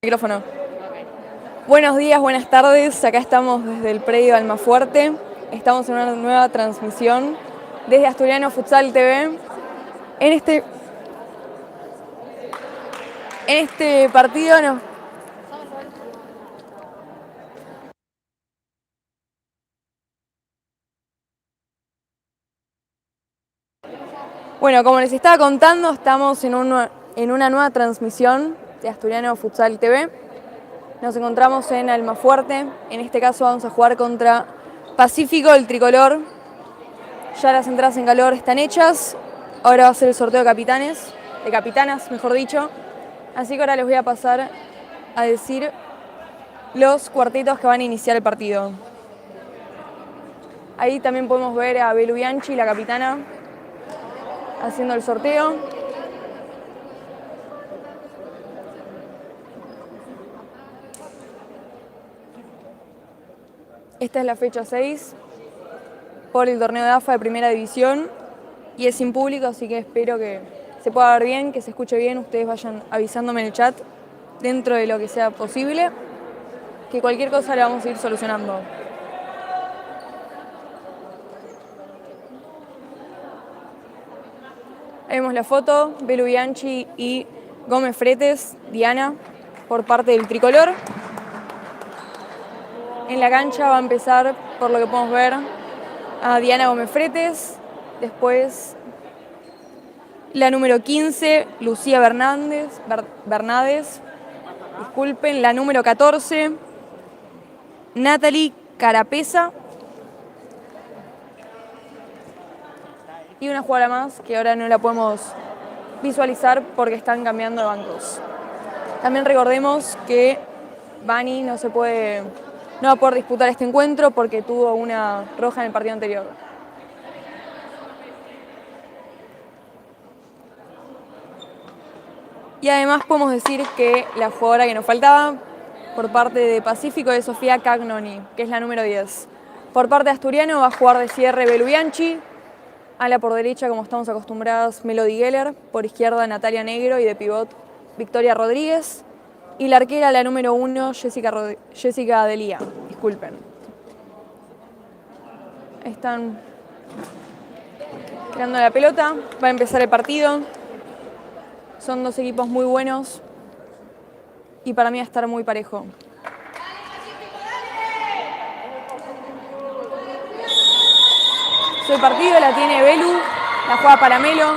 Micrófono. Buenos días, buenas tardes. Acá estamos desde el predio Almafuerte. Estamos en una nueva transmisión desde Asturiano Futsal TV. En este partido nos... Bueno, como les estaba contando, estamos en una nueva transmisión de Asturiano Futsal TV. Nos encontramos en Almafuerte. En este caso vamos a jugar contra Pacífico, el tricolor. Ya las entradas en calor están hechas. Ahora va a ser el sorteo de capitanas, mejor dicho. Así que ahora les voy a pasar a decir los cuartetos que van a iniciar el partido. Ahí también podemos ver a Belu Bianchi, la capitana, haciendo el sorteo. Esta es la fecha 6 por el torneo de AFA de Primera División y es sin público, así que espero que se pueda ver bien, que se escuche bien. Ustedes vayan avisándome en el chat dentro de lo que sea posible, que cualquier cosa la vamos a ir solucionando. Ahí vemos la foto, Belu Bianchi y Gómez Fretes, Diana, por parte del tricolor. En la cancha va a empezar, por lo que podemos ver, a Diana Gómez Fretes, después la número 15, Lucía Bernades, disculpen, la número 14, Natalie Carapesa, y una jugadora más que ahora no la podemos visualizar porque están cambiando de bancos. También recordemos que Bani no va a poder disputar este encuentro porque tuvo una roja en el partido anterior. Y además podemos decir que la jugadora que nos faltaba por parte de Pacífico es Sofía Cagnoni, que es la número 10. Por parte de Asturiano va a jugar de cierre Belu Bianchi, ala por derecha, como estamos acostumbradas, Melody Geller, por izquierda Natalia Negro y de pivot Victoria Rodríguez. Y la arquera, la número 1, Jessica Adelía. Disculpen. Están creando la pelota. Va a empezar el partido. Son dos equipos muy buenos. Y para mí va a estar muy parejo. El partido la tiene Belu. La juega para Melo.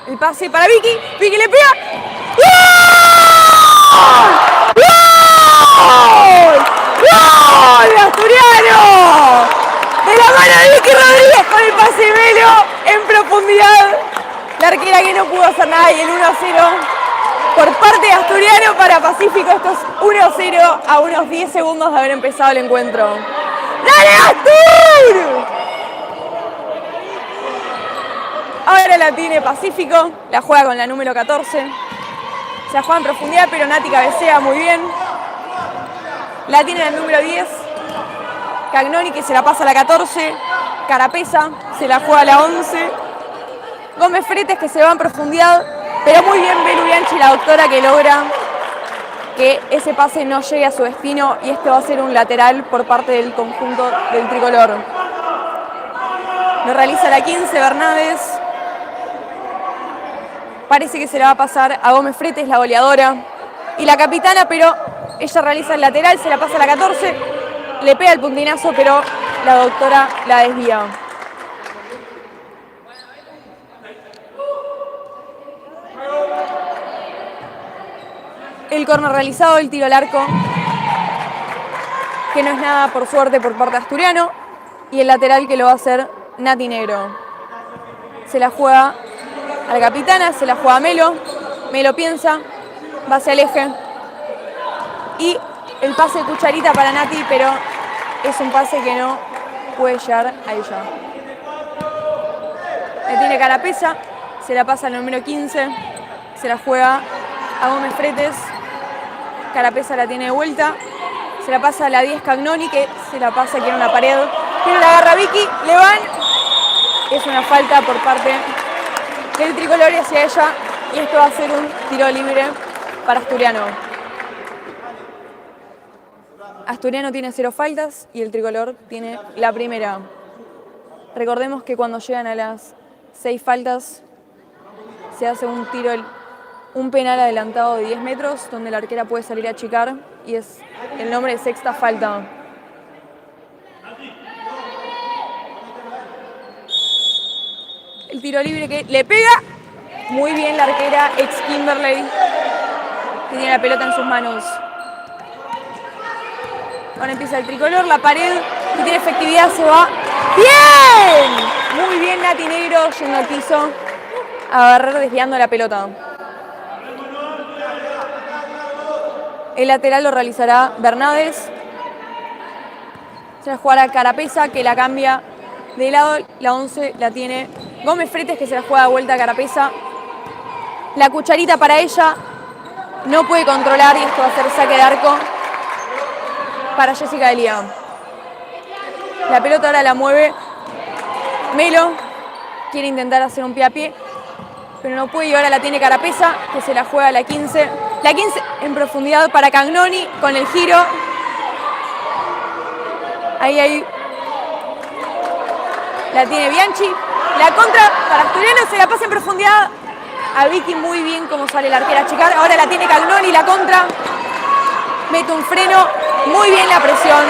El pase para Vicky. Vicky le pega. ¡Gol! ¡Gol! ¡Asturiano! De la mano de Vicky Rodríguez con el pase de Melo en profundidad. La arquera que no pudo hacer nada y el 1-0 por parte de Asturiano para Pacífico. Esto es 1-0 a unos 10 segundos de haber empezado el encuentro. ¡Dale, Astur! Ahora la tiene Pacífico, la juega con la número 14. Se la juega en profundidad, pero Nati cabecea muy bien. La tiene la número 10. Cagnoni, que se la pasa a la 14. Carapesa, se la juega a la 11. Gómez Fretes, que se va en profundidad. Pero muy bien Belu Bianchi, la doctora, que logra que ese pase no llegue a su destino. Y este va a ser un lateral por parte del conjunto del tricolor. Lo realiza la 15, Bernades. Parece que se la va a pasar a Gómez Fretes, la goleadora y la capitana, pero ella realiza el lateral, se la pasa a la 14, le pega el puntinazo, pero la doctora la desvía. El córner realizado, el tiro al arco, que no es nada por suerte por parte de Asturiano, y el lateral que lo va a hacer Nati Negro. Se la juega a la capitana, se la juega a Melo. Melo piensa, va hacia el eje. Y el pase de cucharita para Nati, pero es un pase que no puede llegar a ella. Le tiene Carapesa, se la pasa al número 15, se la juega a Gómez Fretes. Carapesa la tiene de vuelta, se la pasa a la 10 Cagnoni, que se la pasa aquí en una pared. Pero la agarra Vicky, le van. Es una falta por parte del tricolor hacia ella y esto va a ser un tiro libre para Asturiano. Asturiano tiene 0 faltas y el tricolor tiene la primera. Recordemos que cuando llegan a las 6 faltas se hace un penal adelantado de 10 metros donde la arquera puede salir a achicar y es el nombre de sexta falta. El tiro libre que le pega muy bien la arquera ex Kimberley, que tiene la pelota en sus manos. Ahora empieza el tricolor, la pared que tiene efectividad se va. ¡Bien! Muy bien Nati Negro yendo al piso a barrer desviando la pelota. El lateral lo realizará Bernades. Se la jugará Carapesa, que la cambia de lado. La 11 la tiene Gómez Fretes, que se la juega de vuelta a Carapesa. La cucharita para ella. No puede controlar y esto va a ser saque de arco para Jessica Delia. La pelota ahora la mueve Melo. Quiere intentar hacer un pie a pie, pero no puede y ahora la tiene Carapesa, que se la juega a la 15. La 15 en profundidad para Cagnoni con el giro. Ahí. La tiene Bianchi. La contra para Asturiano, se la pasa en profundidad a Vicky. Muy bien como sale la arquera a achicar. Ahora la tiene Cagnoni, la contra. Mete un freno. Muy bien la presión.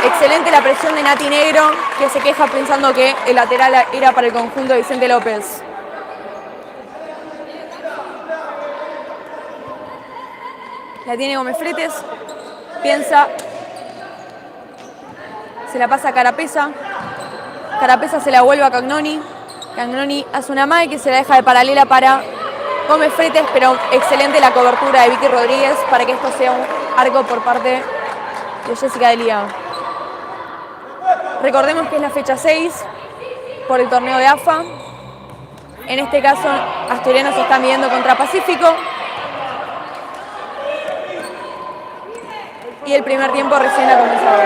Excelente la presión de Nati Negro, que se queja pensando que el lateral era para el conjunto de Vicente López. La tiene Gómez Fretes. Piensa. Se la pasa a Carapesa. Carapesa se la vuelve a Cagnoni. Cagnoni hace una malla que se la deja de paralela para Gómez Fretes, pero excelente la cobertura de Vicky Rodríguez para que esto sea un arco por parte de Jessica Delia. Recordemos que es la fecha 6 por el torneo de AFA. En este caso, Asturianos se están midiendo contra Pacífico. Y el primer tiempo recién ha comenzado.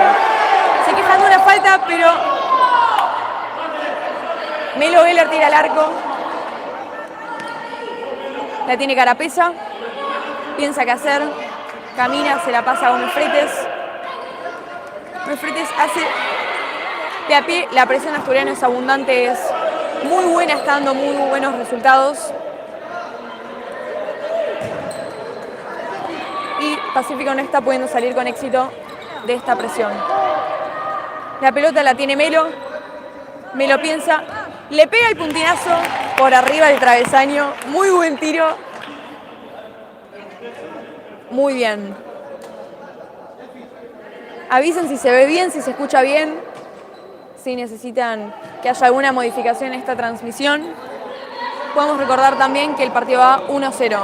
Se quejan de una falta, pero Melo Veller tira al arco. La tiene Carapesa. Piensa qué hacer. Camina, se la pasa a Gómez Fretes. Gómez Fretes hace de a pie. La presión asturiana es abundante, es muy buena, está dando muy buenos resultados. Y Pacífico no está pudiendo salir con éxito de esta presión. La pelota la tiene Melo. Melo piensa, le pega el puntinazo por arriba del travesaño. Muy buen tiro. Muy bien. Avisen si se ve bien, si se escucha bien, si necesitan que haya alguna modificación en esta transmisión. Podemos recordar también que el partido va 1-0.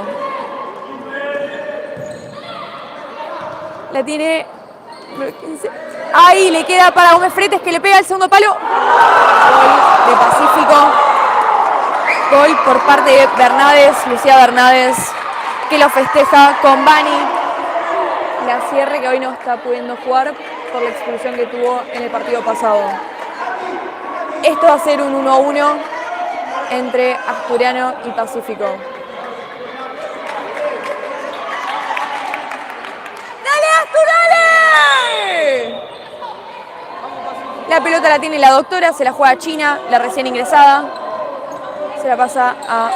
La tiene... Ahí le queda para Gómez Fretes, que le pega el segundo palo. Gol de Pacífico. Gol por parte de Bernades, Lucía Bernades, que lo festeja con Bani. La cierre que hoy no está pudiendo jugar por la expulsión que tuvo en el partido pasado. Esto va a ser un 1-1 entre Asturiano y Pacífico. La pelota la tiene la doctora, se la juega a China, la recién ingresada. Se la pasa a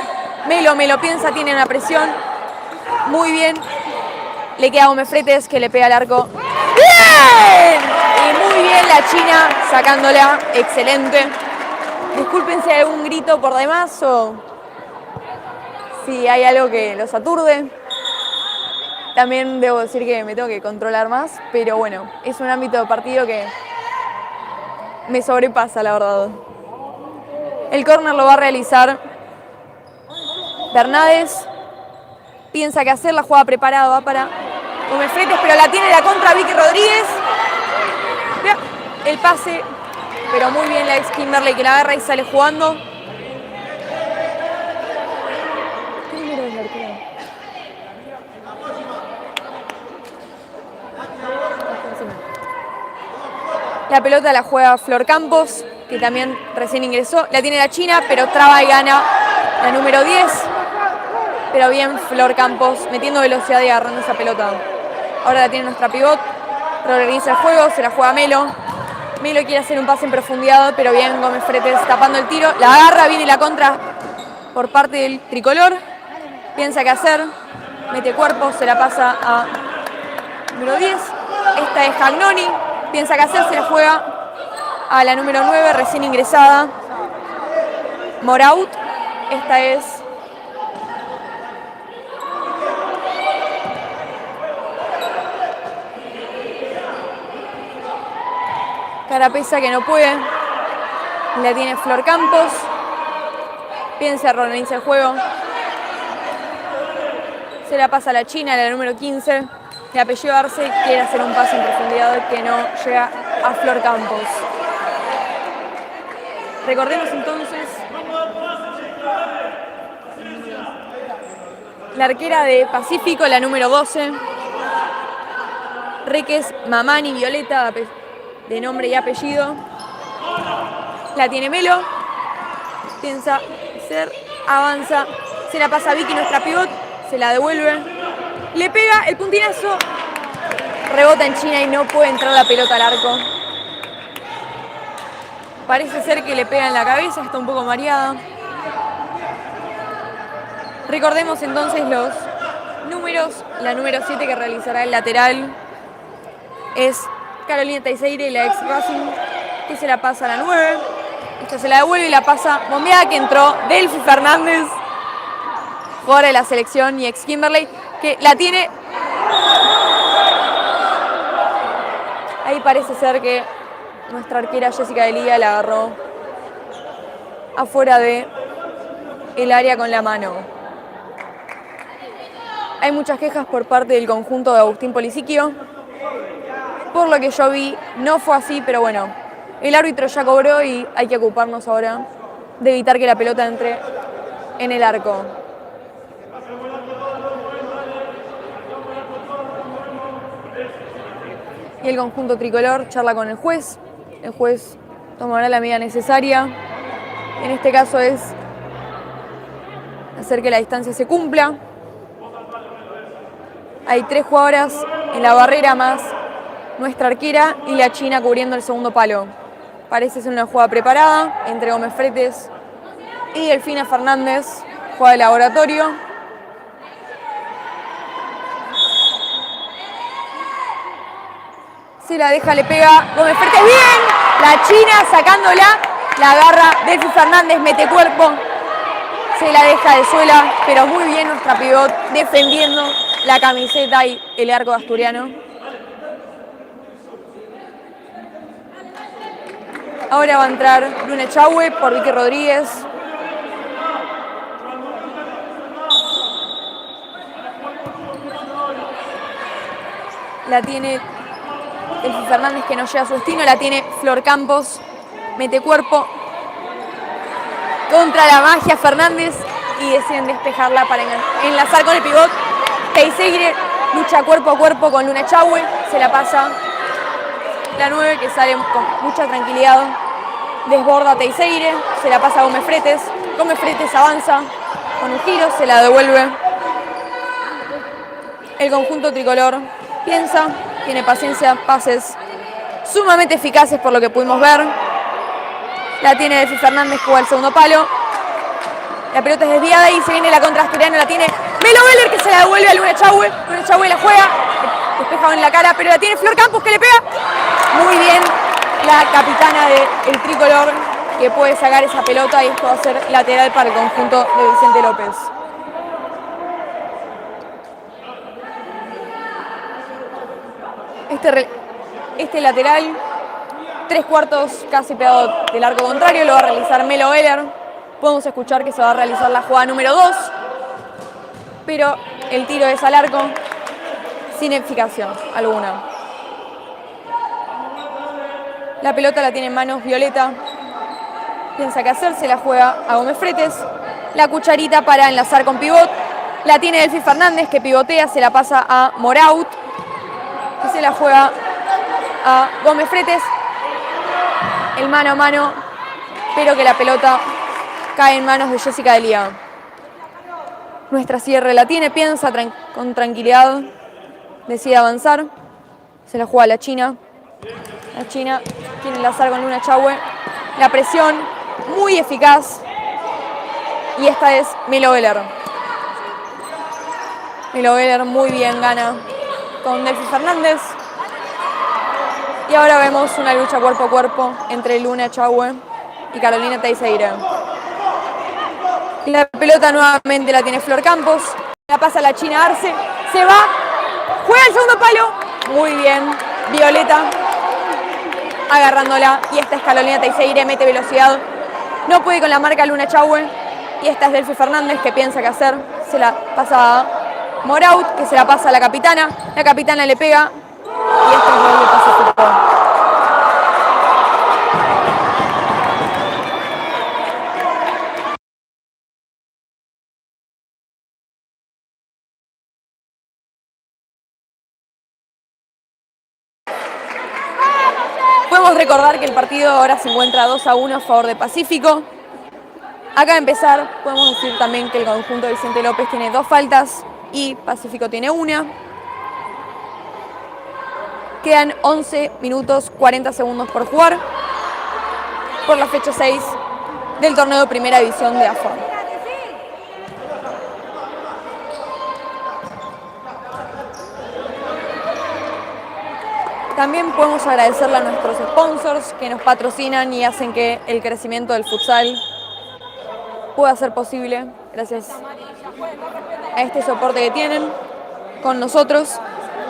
Melo. Melo piensa, tiene una presión. Muy bien. Le queda a Gómez Fretes, que le pega al arco. ¡Bien! Y muy bien la China sacándola. Excelente. Disculpen si hay algún grito por demás o si hay algo que los aturde. También debo decir que me tengo que controlar más, pero bueno, es un ámbito de partido que me sobrepasa, la verdad. El córner lo va a realizar Bernades. Piensa qué hacer, la jugada preparada va para Gómez Fretes, pero la tiene la contra Vicky Rodríguez. El pase, pero muy bien la ex Kimberley, que la agarra y sale jugando. ¿Qué número es la arquera? La pelota la juega Flor Campos, que también recién ingresó. La tiene la China, pero traba y gana la número 10. pero bien Flor Campos, metiendo velocidad y agarrando esa pelota. Ahora la tiene nuestra pivot, reorganiza el juego, se la juega Melo. Melo quiere hacer un pase en profundidad, pero bien Gómez Fretes tapando el tiro. La agarra, viene la contra por parte del tricolor. Piensa qué hacer, mete cuerpo, se la pasa a número 10. Esta es Cagnoni, piensa qué hacer, se la juega a la número 9, recién ingresada, Moraut. Esta es Carapesa, que no puede. La tiene Flor Campos. Piensa, reorganiza el juego. Se la pasa a la China, la número 15. De apellido Arce, quiere hacer un pase en profundidad que no llega a Flor Campos. Recordemos entonces la arquera de Pacífico, la número 12. Reques Mamani Violeta, de nombre y apellido. La tiene Melo. Piensa hacer, avanza. Se la pasa a Vicky, nuestra pivot. Se la devuelve. Le pega el puntinazo. Rebota en China y no puede entrar la pelota al arco. Parece ser que le pega en la cabeza, está un poco mareada. Recordemos entonces los números. La número 7 que realizará el lateral es Carolina Teixeira, y la ex Racing, que se la pasa a la 9. Esta se la devuelve y la pasa bombeada, que entró Delphi Fernández, jugadora de la selección y ex Kimberley, que la tiene. Ahí parece ser que nuestra arquera Jessica Delía la agarró afuera de el área con la mano. Hay muchas quejas por parte del conjunto de Agustín Polisiquio. Por lo que yo vi, no fue así, pero bueno, el árbitro ya cobró y hay que ocuparnos ahora de evitar que la pelota entre en el arco. Y el conjunto tricolor charla con el juez. El juez tomará la medida necesaria. En este caso es hacer que la distancia se cumpla. Hay 3 jugadoras en la barrera más nuestra arquera y la China cubriendo el segundo palo. Parece ser una jugada preparada entre Gómez Fretes y Delfina Fernández, jugada de laboratorio. Se la deja, le pega Gómez Fretes. ¡Bien! La China sacándola, la agarra Delphi Fernández, mete cuerpo. Se la deja de suela, pero muy bien nuestra pivot defendiendo la camiseta y el arco de Asturiano. Ahora va a entrar Luna Echagüe por Vicky Rodríguez. La tiene Delphi Fernández, que no llega a su destino. La tiene Flor Campos. Mete cuerpo contra la magia Fernández y deciden despejarla para enlazar con el pivot. Teixeira lucha cuerpo a cuerpo con Luna Echagüe. Se la pasa la 9, que sale con mucha tranquilidad. Desborda Teixeira. Se la pasa a Gómez Fretes. Gómez Fretes avanza con un giro. Se la devuelve. El conjunto tricolor piensa, tiene paciencia, pases sumamente eficaces por lo que pudimos ver. La tiene Delphi Fernández, juega el segundo palo. La pelota es desviada y se viene la contra Asturiano. La tiene Melo Veller, que se la devuelve a Luna Echagüe. Luna Echagüe la juega, despeja en la cara, pero la tiene Flor Campos, que le pega. Muy bien la capitana del tricolor, que puede sacar esa pelota, y esto va a ser lateral para el conjunto de Vicente López. Este lateral, 3/4 casi pegado del arco contrario, lo va a realizar Melo Veller. Podemos escuchar que se va a realizar la jugada número 2, pero el tiro es al arco sin eficacia alguna. La pelota la tiene en manos Violeta. Piensa qué hacer, se la juega a Gómez Fretes. La cucharita para enlazar con pivot. La tiene Delphi Fernández, que pivotea, se la pasa a Moraut, que se la juega a Gómez Fretes. El mano a mano, pero que la pelota cae en manos de Jessica Delía. Nuestra cierre la tiene, piensa con tranquilidad, decide avanzar, se la juega a la China. La China quiere enlazar con Luna Chahue. La presión muy eficaz. Y esta es Melo Veller. Melo Veller muy bien gana con Delphi Fernández. Y ahora vemos una lucha cuerpo a cuerpo entre Luna Chahue y Carolina Teixeira. La pelota nuevamente la tiene Flor Campos. La pasa a la China Arce. Se va. Juega el segundo palo. Muy bien. Violeta agarrándola. Y esta es Carolina Teixeira. Mete velocidad. No puede con la marca Luna Chahue. Y esta es Delphi Fernández que piensa qué hacer. Se la pasa a Moraut, que se la pasa a la capitana. La capitana le pega. Y esto es doble Pacífico. Podemos recordar que el partido ahora se encuentra 2-1 a favor de Pacífico. Acá a empezar, podemos decir también que el conjunto de Vicente López tiene 2 faltas y Pacífico tiene 1. Quedan 11 minutos 40 segundos por jugar por la fecha 6 del torneo de Primera División de AFA. También podemos agradecerle a nuestros sponsors que nos patrocinan y hacen que el crecimiento del futsal pueda ser posible gracias a este soporte que tienen con nosotros.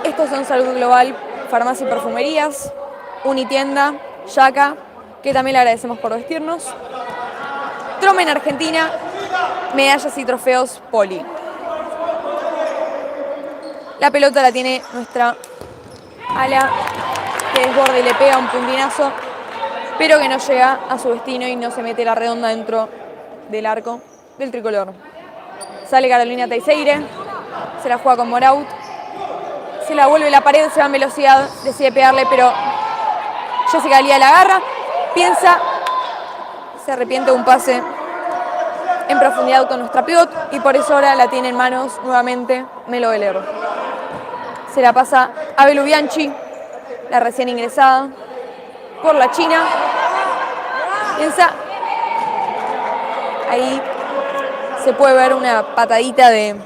Estos son Salud Global, Farmacia y Perfumerías, Unitienda, Yaca, que también le agradecemos por vestirnos. Tromen Argentina, medallas y trofeos Poli. La pelota la tiene nuestra ala, que desborda y le pega un puntinazo, pero que no llega a su destino y no se mete la redonda dentro del arco del tricolor. Sale Carolina Teixeira, se la juega con Moraut, se la vuelve la pared, se va en velocidad, decide pegarle, pero Jessica Lía la agarra, piensa, se arrepiente de un pase en profundidad con nuestra pivot y por eso ahora la tiene en manos nuevamente Melo Veller. Se la pasa a Belu Bianchi, la recién ingresada por la China. Piensa, ahí se puede ver una patadita de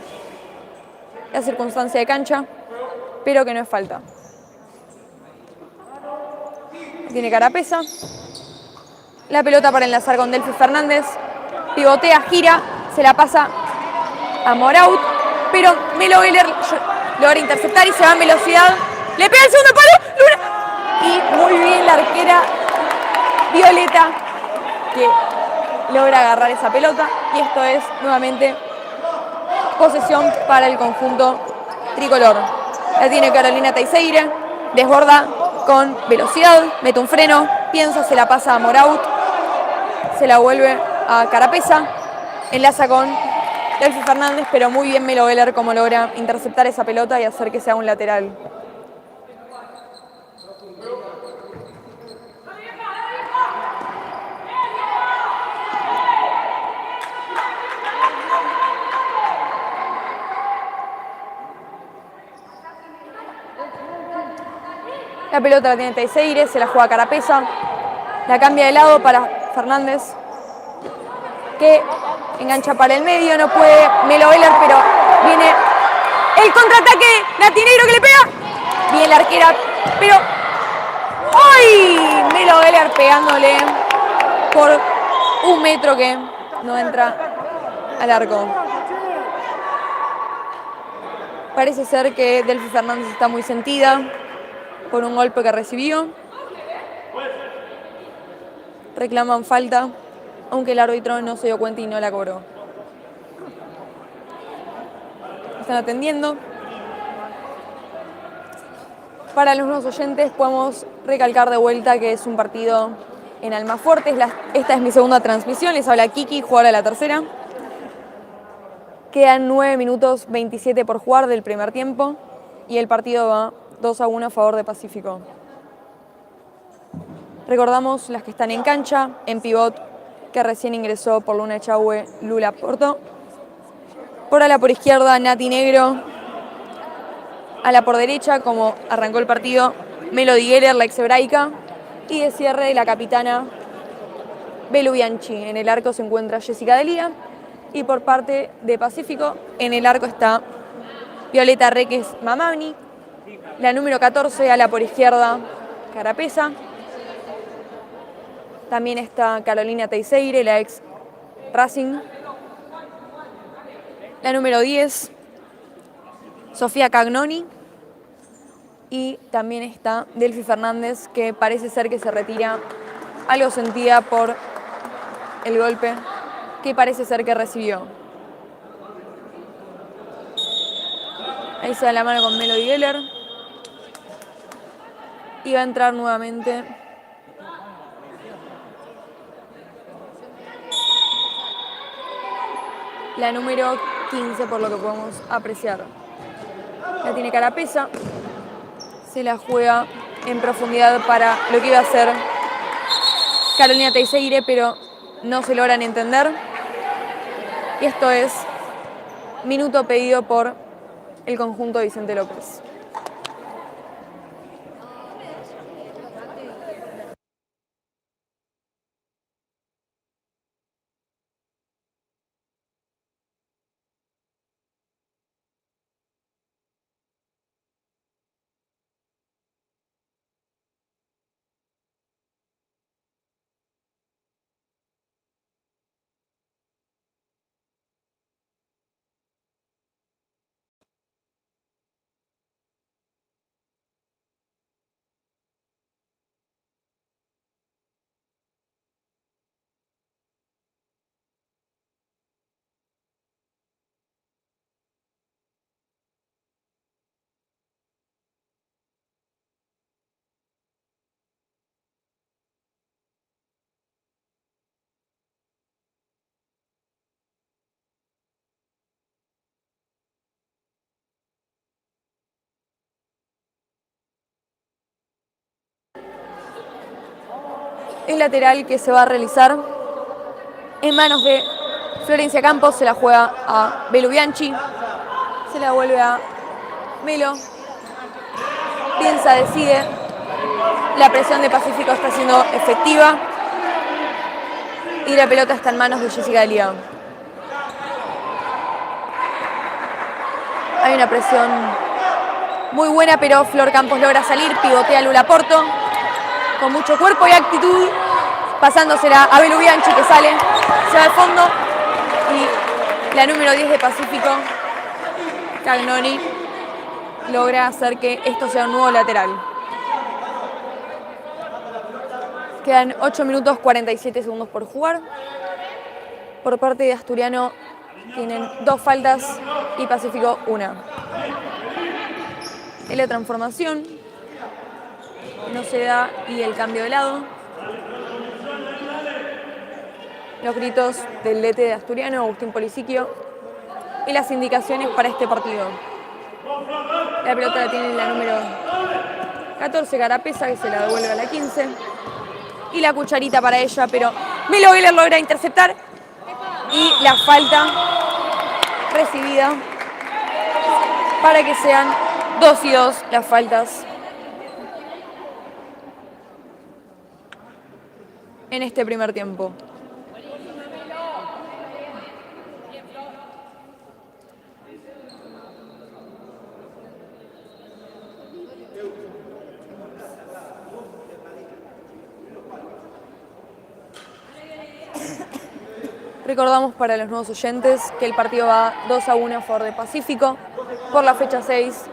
la circunstancia de cancha, pero que no es falta. Tiene Carapesa. La pelota para enlazar con Delphi Fernández. Pivotea, gira, se la pasa a Moraut, pero Melo Veller logra interceptar y se va en velocidad. Le pega el segundo palo, Luna. Y muy bien la arquera Violeta, que logra agarrar esa pelota. Y esto es nuevamente posesión para el conjunto tricolor. La tiene Carolina Teixeira, desborda con velocidad, mete un freno, piensa, se la pasa a Moraut, se la vuelve a Carapesa, enlaza con Delphi Fernández, pero muy bien Melo Veller como logra interceptar esa pelota y hacer que sea un lateral. La pelota la tiene Teixeira, se la juega a Carapesa, la cambia de lado para Fernández, que engancha para el medio, no puede Melo Veller, pero viene el contraataque, Latinero que le pega, bien la arquera, pero ¡ay! Melo Veller pegándole por 1 metro que no entra al arco. Parece ser que Delphi Fernández está muy sentida por un golpe que recibió. Reclaman falta, aunque el árbitro no se dio cuenta y no la cobró. Están atendiendo. Para los nuevos oyentes podemos recalcar de vuelta que es un partido en Almafuerte. Esta es mi segunda transmisión, les habla Kiki, jugadora de la tercera. Quedan 9 minutos 27 por jugar del primer tiempo y el partido va 2-1 a favor de Pacífico. Recordamos las que están en cancha, en pivot, que recién ingresó por Luna Chahue, Lula Porto. Por ala por izquierda, Nati Negro. Ala por derecha, como arrancó el partido, Melody Geller, la ex hebraica. Y de cierre, la capitana Belu Bianchi. En el arco se encuentra Jessica Delía. Y por parte de Pacífico, en el arco está Violeta Reques Mamani. La número 14, ala por izquierda, Carapesa. También está Carolina Teixeira, la ex Racing. La número 10, Sofía Cagnoni. Y también está Delphi Fernández, que parece ser que se retira, algo sentida por el golpe que parece ser que recibió. Ahí se da la mano con Melody Geller. Y va a entrar nuevamente la número 15, por lo que podemos apreciar. La tiene Carapesa. Se la juega en profundidad para lo que iba a ser Carolina Teixeira, pero no se logran entender. Y esto es minuto pedido por el conjunto de Vicente López. El lateral que se va a realizar en manos de Florencia Campos, se la juega a Belu Bianchi, se la vuelve a Melo, piensa, decide, la presión de Pacífico está siendo efectiva y la pelota está en manos de Jessica Delía. Hay una presión muy buena, pero Flor Campos logra salir, pivotea a Lula Porto con mucho cuerpo y actitud, pasándosela a Belu Bianchi, que sale, se va al fondo, y la número 10 de Pacífico, Cagnoni, logra hacer que esto sea un nuevo lateral. Quedan 8 minutos 47 segundos por jugar. Por parte de Asturiano tienen 2 faltas y Pacífico 1. En la transformación no se da y el cambio de lado. Los gritos del DT de Asturiano, Agustín Polisiquio, y las indicaciones para este partido. La pelota la tiene la número 14, Carapesa, que se la devuelve a la 15. Y la cucharita para ella, pero Melo Geller logra interceptar. Y la falta recibida para que sean 2 y 2 las faltas en este primer tiempo. Recordamos para los nuevos oyentes que el partido va 2-1 a favor de Pacífico por la fecha 6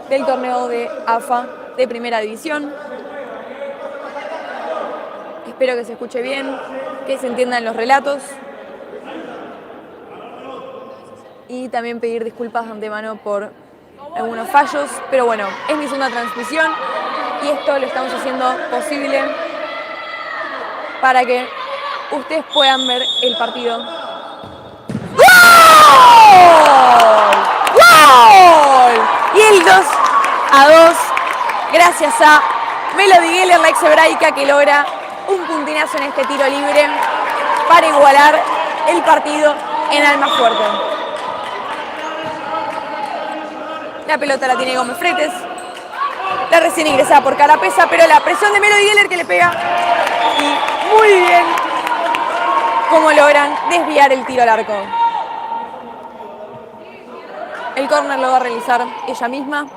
del torneo de AFA de Primera División. Espero que se escuche bien, que se entiendan los relatos y también pedir disculpas de antemano por algunos fallos, pero bueno, es mi segunda transmisión y esto lo estamos haciendo posible para que ustedes puedan ver el partido. ¡Gol! ¡Gol! Y el 2-2, gracias a Melody Geller, la ex hebraica, que logra un puntinazo en este tiro libre para igualar el partido en Almafuerte. La pelota la tiene Gómez Fretes. La recién ingresada por Carapesa, pero la presión de Melody Geller que le pega. Y muy bien cómo logran desviar el tiro al arco. El córner lo va a realizar ella misma.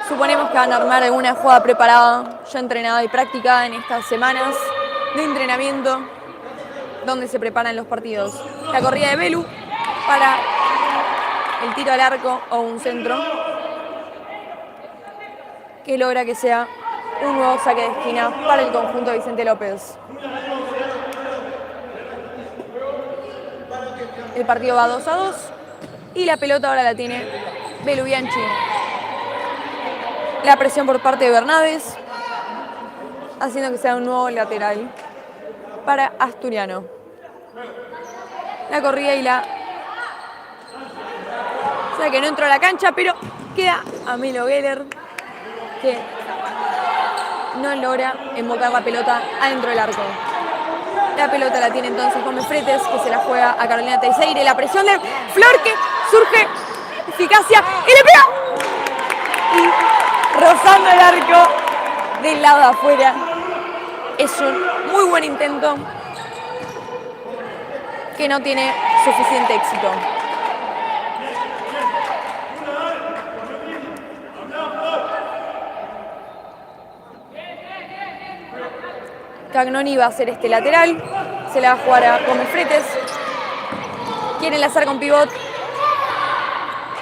Suponemos que van a armar alguna jugada preparada, ya entrenada y practicada en estas semanas de entrenamiento donde se preparan los partidos. La corrida de Belu para el tiro al arco o un centro que logra que sea un nuevo saque de esquina para el conjunto de Vicente López. El partido va 2-2 y la pelota ahora la tiene Belu Bianchi. La presión por parte de Bernades, haciendo que sea un nuevo lateral para Asturiano. La corrida y la... O sea que no entró a la cancha, pero queda a Melo Geller, que no logra embocar la pelota adentro del arco. La pelota la tiene entonces Gómez Fretes, que se la juega a Carolina Teixeira. La presión de Flor, que surge eficacia y le pega. Y rozando el arco del lado de afuera. Es un muy buen intento que no tiene suficiente éxito. Cagnoni va a hacer este lateral, se la va a jugar a Gómez Fretes. Quiere enlazar con pivot.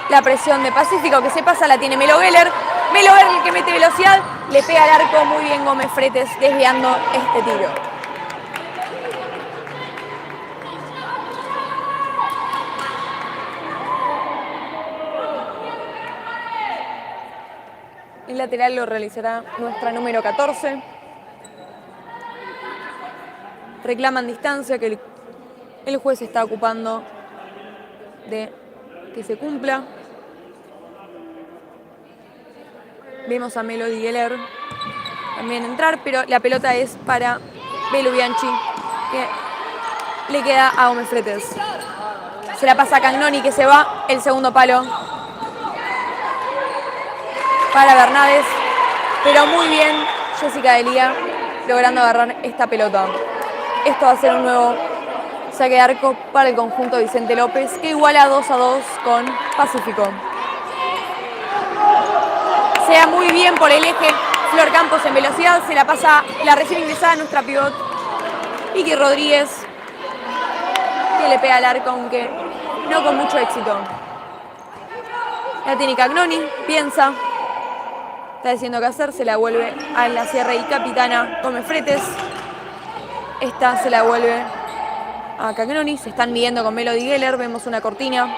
La presión de Pacífico que se pasa la tiene Melo Geller. Melo Geller que mete velocidad, le pega al arco muy bien Gómez Fretes desviando este tiro. El lateral lo realizará nuestra número 14. Reclaman distancia que el juez está ocupando de que se cumpla. Vemos a Melody Geller también entrar, pero la pelota es para Belu Bianchi, que le queda a Gómez Fretes. Se la pasa a Cagnoni, que se va el segundo palo para Bernades, pero muy bien Jessica Delía logrando agarrar esta pelota. Esto va a ser un nuevo saque de arco para el conjunto de Vicente López, que iguala 2-2 con Pacífico. Se da muy bien por el eje Flor Campos en velocidad, se la pasa la recién ingresada a nuestra pivot Vicky Rodríguez, que le pega al arco, aunque no con mucho éxito. La tiene Cagnoni, piensa, está diciendo qué hacer, se la vuelve a la cierre y capitana Gómez Fretes. Esta se la vuelve a Cagnoni, se están midiendo con Melody Geller, vemos una cortina.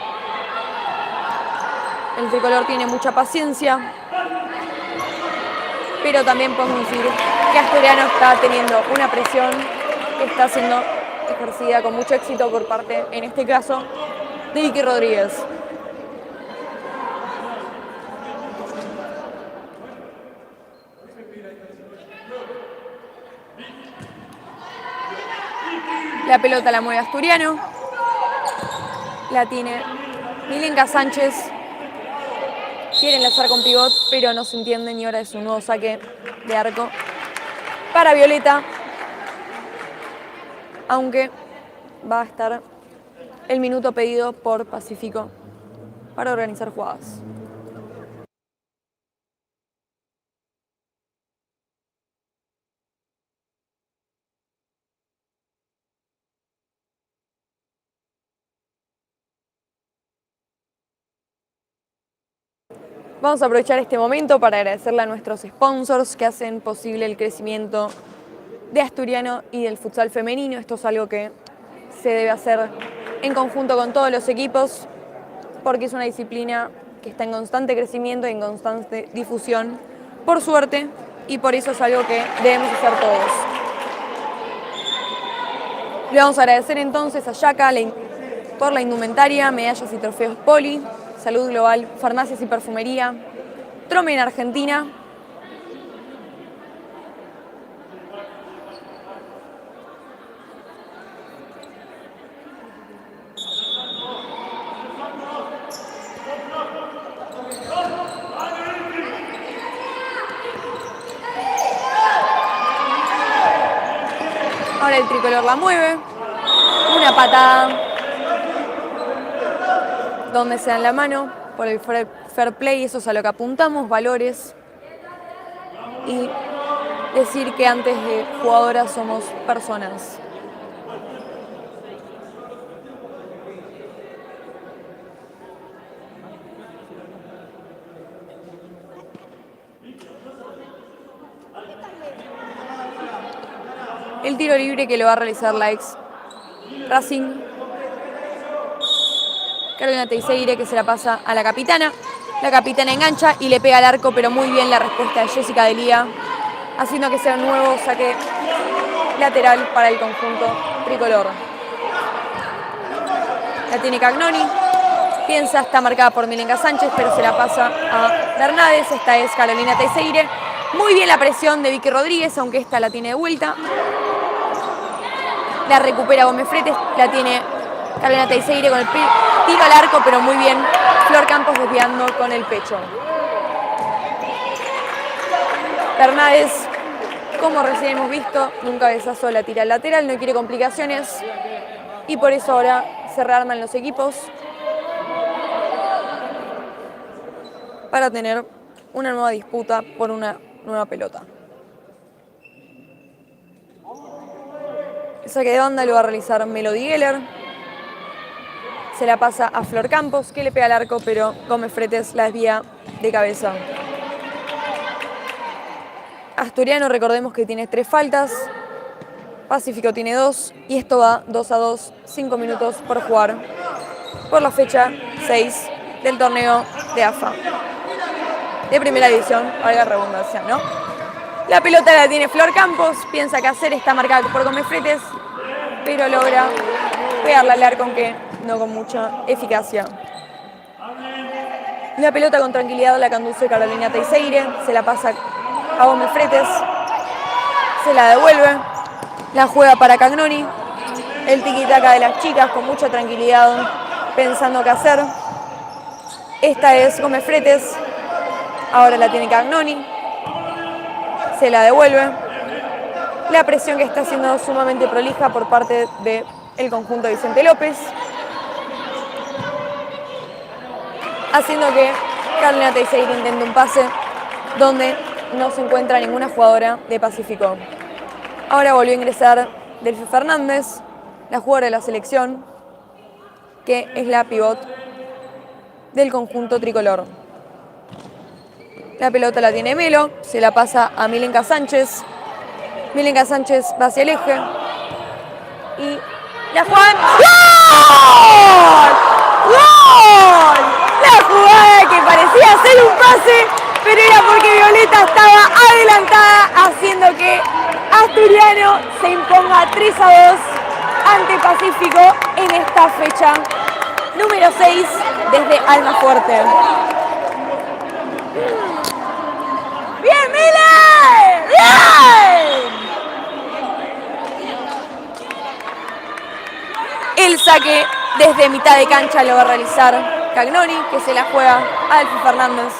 El tricolor tiene mucha paciencia, pero también podemos decir que Asturiano está teniendo una presión que está siendo ejercida con mucho éxito por parte, en este caso, de Vicky Rodríguez. La pelota la mueve Asturiano. La tiene Milenka Sánchez. Quiere enlazar con pivot, pero no se entiende y ahora es un nuevo saque de arco para Violeta. Aunque va a estar el minuto pedido por Pacífico para organizar jugadas. Vamos a aprovechar este momento para agradecerle a nuestros sponsors que hacen posible el crecimiento de Asturiano y del futsal femenino. Esto es algo que se debe hacer en conjunto con todos los equipos porque es una disciplina que está en constante crecimiento y en constante difusión, por suerte, y por eso es algo que debemos hacer todos. Le vamos a agradecer entonces a Yaca por la indumentaria, medallas y trofeos Poli, Salud Global, Farmacias y Perfumería, Trome en Argentina, el tricolor la mueve. Una patada donde se dan la mano por el fair play, eso es a lo que apuntamos, valores. Y decir que antes de jugadoras somos personas. El tiro libre que lo va a realizar la ex Racing Carolina Teixeira, que se la pasa a la capitana. La capitana engancha y le pega al arco, pero muy bien la respuesta de Jessica Delía, haciendo que sea un nuevo saque lateral para el conjunto tricolor. La tiene Cagnoni, piensa, está marcada por Milenka Sánchez, pero se la pasa a Bernades. Esta es Carolina Teixeira. Muy bien la presión de Vicky Rodríguez, aunque esta la tiene de vuelta. La recupera Gómez Fretes, la tiene Carolina Teixeira con el tiro al arco, pero muy bien Flor Campos desviando con el pecho. Bernades, como recién hemos visto, nunca besazo, la tira al lateral, no quiere complicaciones y por eso ahora se rearman los equipos para tener una nueva disputa por una nueva pelota. El saque de banda lo va a realizar Melody Geller. Se la pasa a Flor Campos, que le pega al arco, pero Gómez Fretes la desvía de cabeza. Asturiano, recordemos que tiene 3 faltas. Pacífico tiene 2. Y esto va 2-2, 5 minutos por jugar. Por la fecha 6 del torneo de AFA. De primera división, valga redundancia, ¿no? La pelota la tiene Flor Campos. Piensa qué hacer, está marcada por Gómez Fretes, pero logra pegarla al arco, aunque no con mucha eficacia. La pelota con tranquilidad la conduce Carolina Teixeira, se la pasa a Gómez Fretes, se la devuelve, la juega para Cagnoni, el tiquitaca de las chicas con mucha tranquilidad, pensando qué hacer. Esta es Gómez Fretes, ahora la tiene Cagnoni, se la devuelve. La presión que está siendo sumamente prolija por parte del conjunto Vicente López, haciendo que Carolina Teixeira intente un pase donde no se encuentra ninguna jugadora de Pacífico. Ahora volvió a ingresar Delphi Fernández, la jugadora de la selección, que es la pivot del conjunto tricolor. La pelota la tiene Melo, se la pasa a Milenka Sánchez. Milenka Sánchez va hacia el eje y la juegan. ¡Gol! ¡Gol! La jugada que parecía ser un pase, pero era porque Violeta estaba adelantada, haciendo que Asturiano se imponga 3-2 ante Pacífico en esta fecha número 6 desde Almafuerte. ¡Bien, Mile! ¡Bien! El saque desde mitad de cancha lo va a realizar Cagnoni, que se la juega a Delphi Fernández.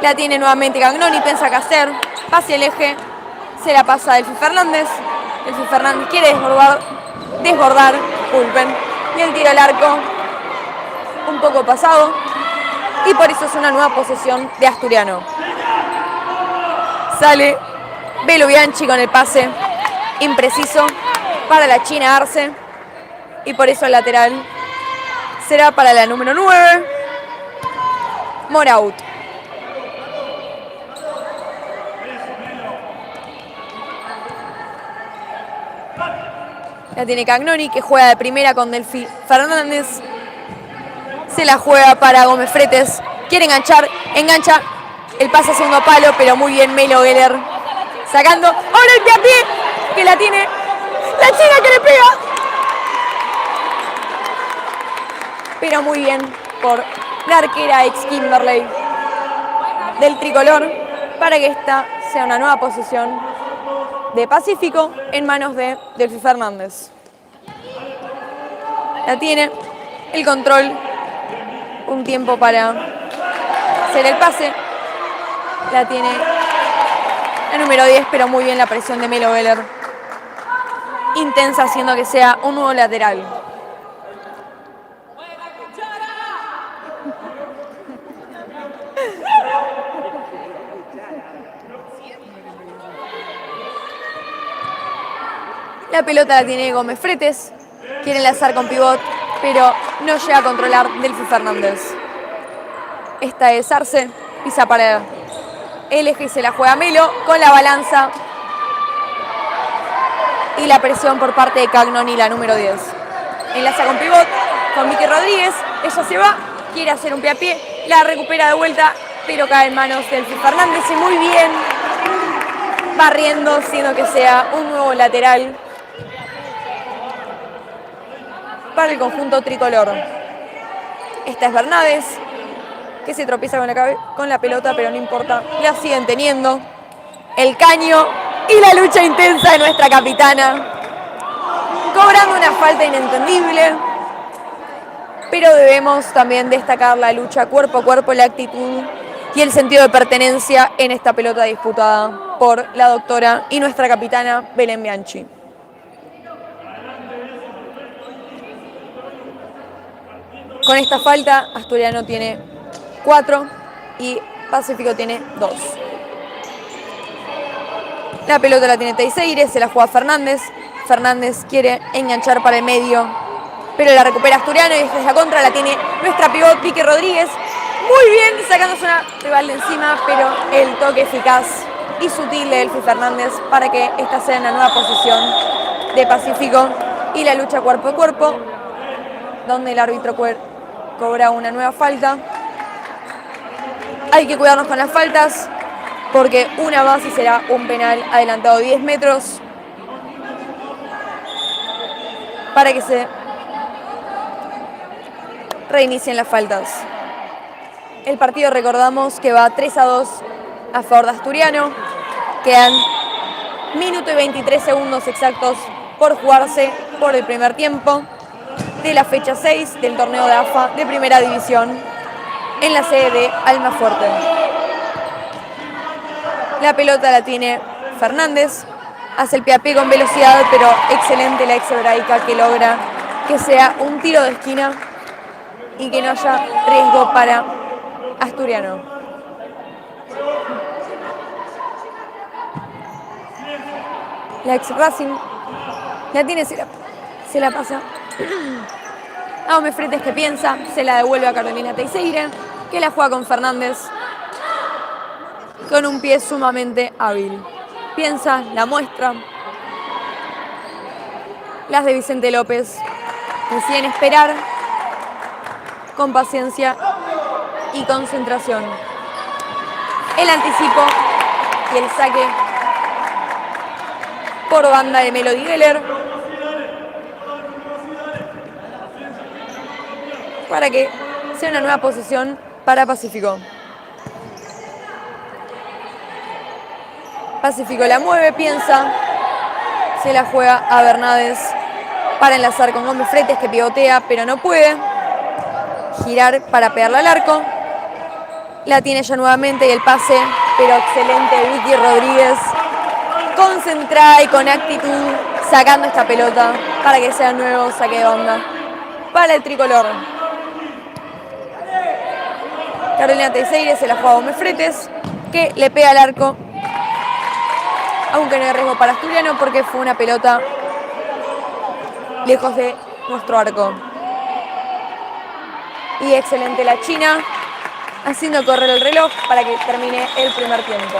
La tiene nuevamente Cagnoni, piensa qué hacer, va hacia el eje, se la pasa a Delphi Fernández. Delphi Fernández quiere desbordar, culpen, y el tiro al arco un poco pasado, y por eso es una nueva posesión de Asturiano. Sale Belu Bianchi con el pase impreciso para la china Arce, y por eso el lateral será para la número 9, Moraut. La tiene Cagnoni, que juega de primera con Delphi Fernández. Se la juega para Gómez Fretes. Quiere enganchar, engancha. El pase a segundo palo, pero muy bien Melo Geller. Sacando. Ahora el pie a pie, que la tiene la china, que le pega. Pero muy bien por la arquera ex Kimberley del tricolor, para que esta sea una nueva posesión de Pacífico en manos de Delphi Fernández. La tiene, el control, un tiempo para hacer el pase. La tiene el número 10, pero muy bien la presión de Melo Geller, intensa, haciendo que sea un nuevo lateral. La pelota la tiene Gómez Fretes. Quiere enlazar con pivot, pero no llega a controlar Delphi Fernández. Esta es Arce, pisa para el eje y se la juega Melo con la balanza y la presión por parte de Cagnoni, la número 10. Enlaza con pivot, con Vicky Rodríguez, ella se va, quiere hacer un pie a pie, la recupera de vuelta, pero cae en manos del Fernández y muy bien, barriendo, siendo que sea un nuevo lateral para el conjunto tricolor. Esta es Bernades, que se tropieza con la pelota, pero no importa, la siguen teniendo. El caño y la lucha intensa de nuestra capitana, cobrando una falta inentendible, pero debemos también destacar la lucha cuerpo a cuerpo, la actitud y el sentido de pertenencia en esta pelota disputada por la doctora y nuestra capitana Belén Bianchi. Con esta falta, Asturiano tiene 4 y Pacífico tiene 2. La pelota la tiene Teixeira, se la juega Fernández. Fernández quiere enganchar para el medio, pero la recupera Asturiano y desde la contra la tiene nuestra pivot Vicky Rodríguez. Muy bien, sacándose una rival de encima, pero el toque eficaz y sutil de Delphi Fernández para que esta sea una nueva posición de Pacífico y la lucha cuerpo a cuerpo, donde el árbitro cobra una nueva falta. Hay que cuidarnos con las faltas, porque una más y será un penal adelantado 10 metros para que se reinicien las faltas. El partido, recordamos que va 3-2 a favor de Asturiano. Quedan minuto y 23 segundos exactos por jugarse por el primer tiempo de la fecha 6 del torneo de AFA de Primera División en la sede de Almafuerte. La pelota la tiene Fernández, hace el pie a pie con velocidad, pero excelente la ex hebraica que logra que sea un tiro de esquina y que no haya riesgo para Asturiano. La ex Racing la tiene, se la pasa a Gómez Fretes, que piensa, se la devuelve a Carolina Teixeira, que la juega con Fernández con un pie sumamente hábil. Piensa, la muestra. Las de Vicente López deciden esperar con paciencia y concentración. El anticipo y el saque por banda de Melody Geller para que sea una nueva posición para Pacífico. Pacífico la mueve, piensa, se la juega a Bernades para enlazar con Gómez Fretes, que pivotea pero no puede. Girar para pegarla al arco. La tiene ya nuevamente y el pase, pero excelente Vicky Rodríguez, concentrada y con actitud, sacando esta pelota para que sea un nuevo saque de onda para el tricolor. Carolina Teixeira se la juega a Gómez Fretes, que le pega al arco, aunque no hay riesgo para Asturiano porque fue una pelota lejos de nuestro arco. Y excelente la China, haciendo correr el reloj para que termine el primer tiempo.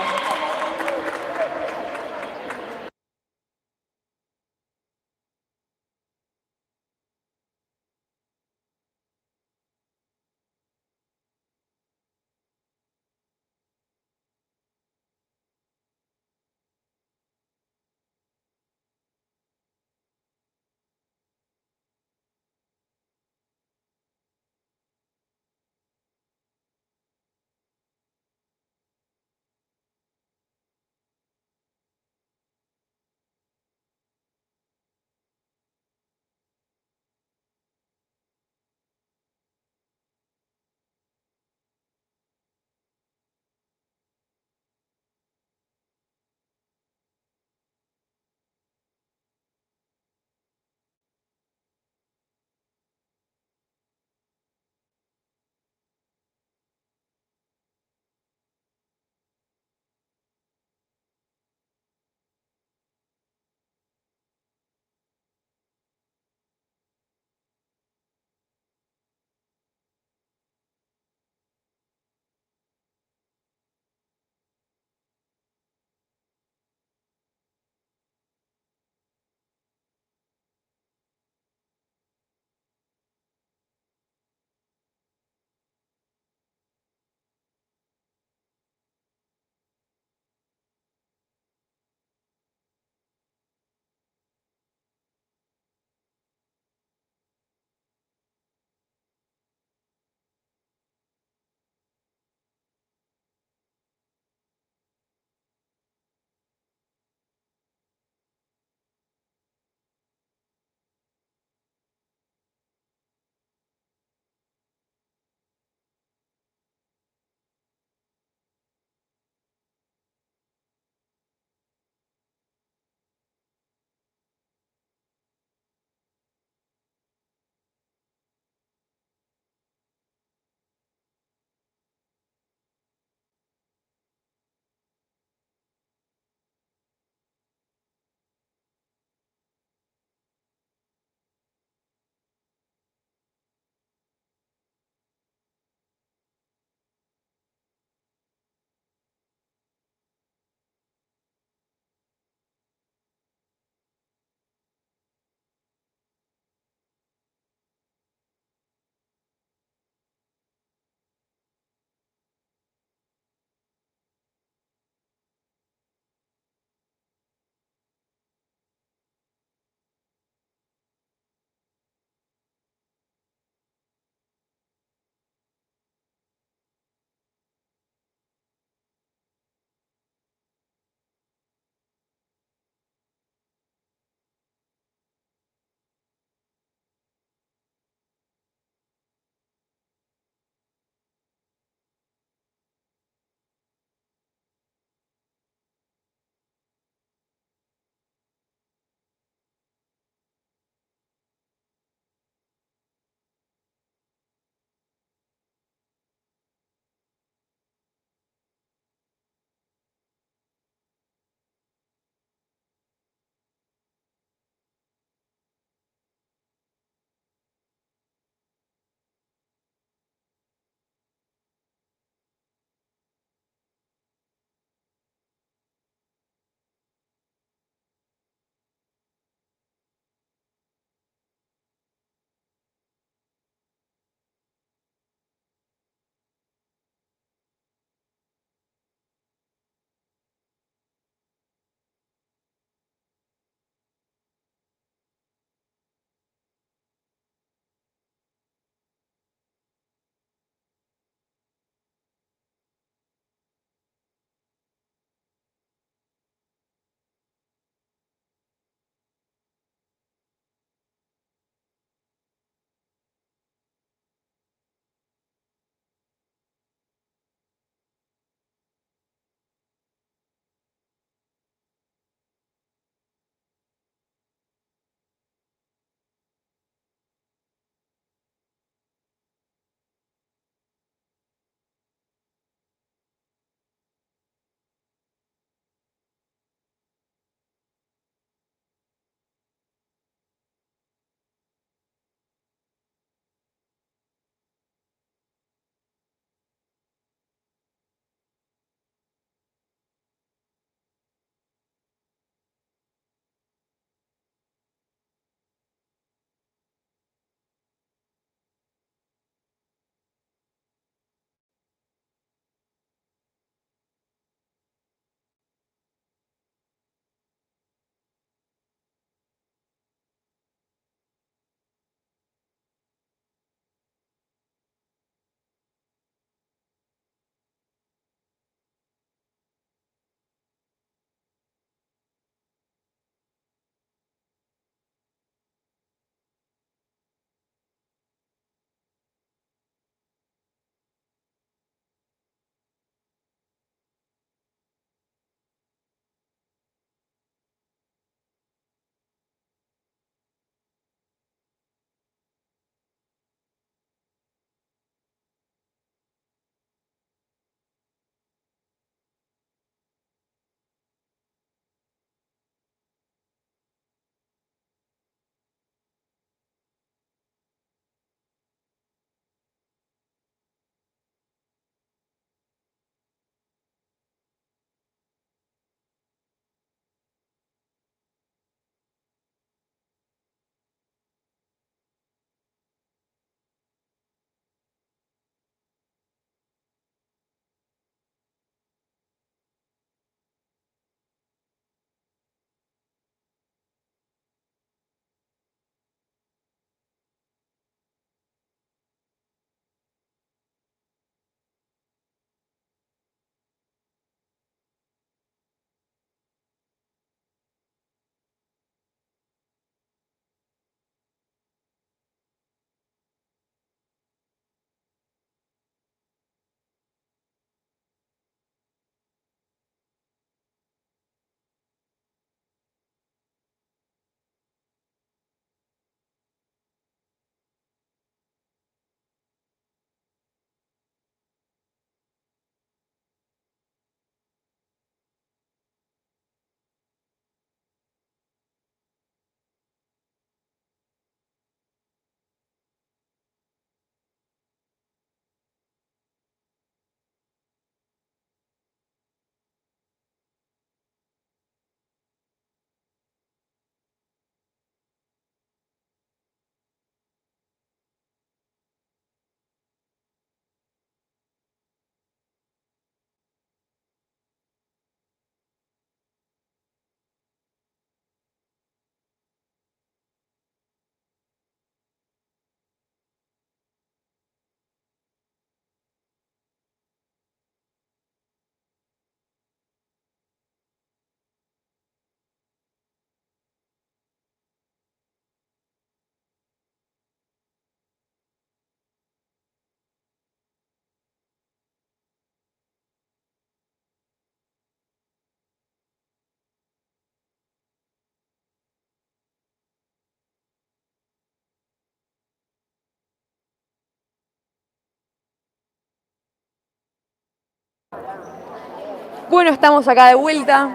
Bueno, estamos acá de vuelta.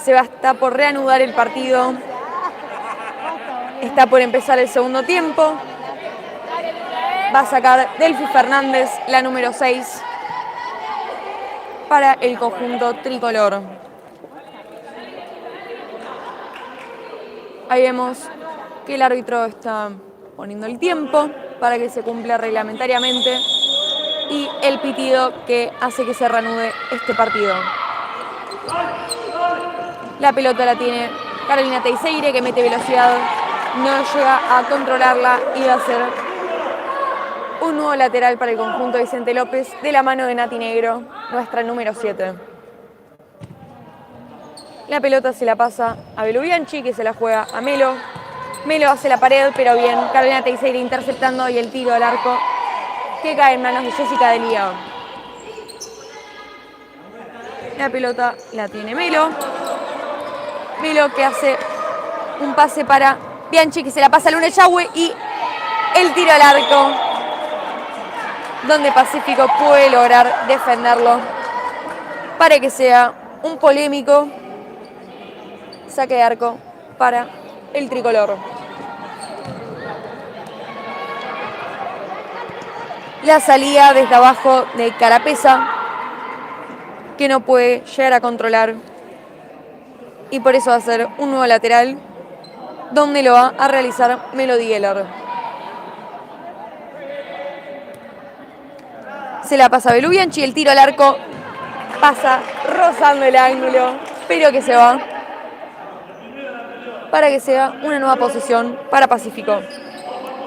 Está por reanudar el partido. Está por empezar el segundo tiempo. Va a sacar Delphi Fernández, la número 6, para el conjunto tricolor. Ahí vemos que el árbitro está poniendo el tiempo para que se cumpla reglamentariamente y el pitido que hace que se reanude este partido. La pelota la tiene Carolina Teixeira, que mete velocidad, no llega a controlarla y va a ser un nuevo lateral para el conjunto Vicente López de la mano de Nati Negro, nuestra número 7. La pelota se la pasa a Belu Bianchi, que se la juega a Melo. Melo hace la pared, pero bien. Carolina Teixeira interceptando y el tiro al arco que cae en manos de Jessica Delía. La pelota la tiene Melo. Melo que hace un pase para Bianchi, que se la pasa a Luna Yahweh, y el tiro al arco, donde Pacífico puede lograr defenderlo para que sea un polémico saque de arco para el tricolor. La salida desde abajo de Carapesa, que no puede llegar a controlar, y por eso va a ser un nuevo lateral, donde lo va a realizar Melody Geller. Se la pasa a Belu Bianchi, el tiro al arco pasa rozando el ángulo, pero que se va, para que sea una nueva posesión para Pacífico.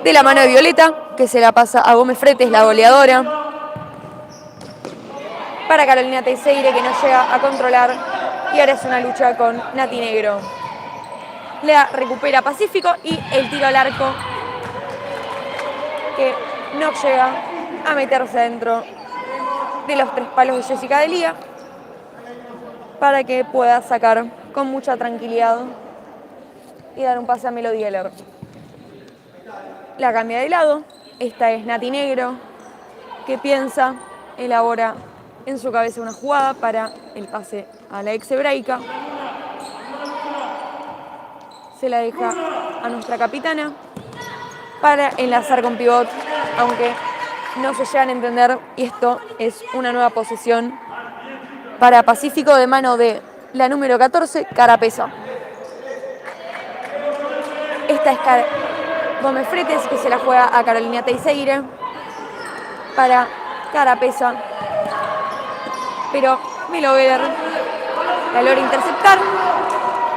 De la mano de Violeta, que se la pasa a Gómez Fretes, la goleadora. Para Carolina Teixeira, que no llega a controlar, y ahora es una lucha con Nati Negro. La recupera Pacífico y el tiro al arco, que no llega a meterse dentro de los 3 palos de Jessica Delía, para que pueda sacar con mucha tranquilidad y dar un pase a Melody Geller. La cambia de lado. Esta es Nati Negro, que piensa, elabora en su cabeza una jugada para el pase a la ex hebraica. Se la deja a nuestra capitana para enlazar con pivot, aunque no se llegan a entender, y esto es una nueva posesión para Pacífico de mano de la número 14, Carapesa. Esta es Gómez Fretes, que se la juega a Carolina Teixeira para Carapesa, pero Melo Geller la logra interceptar.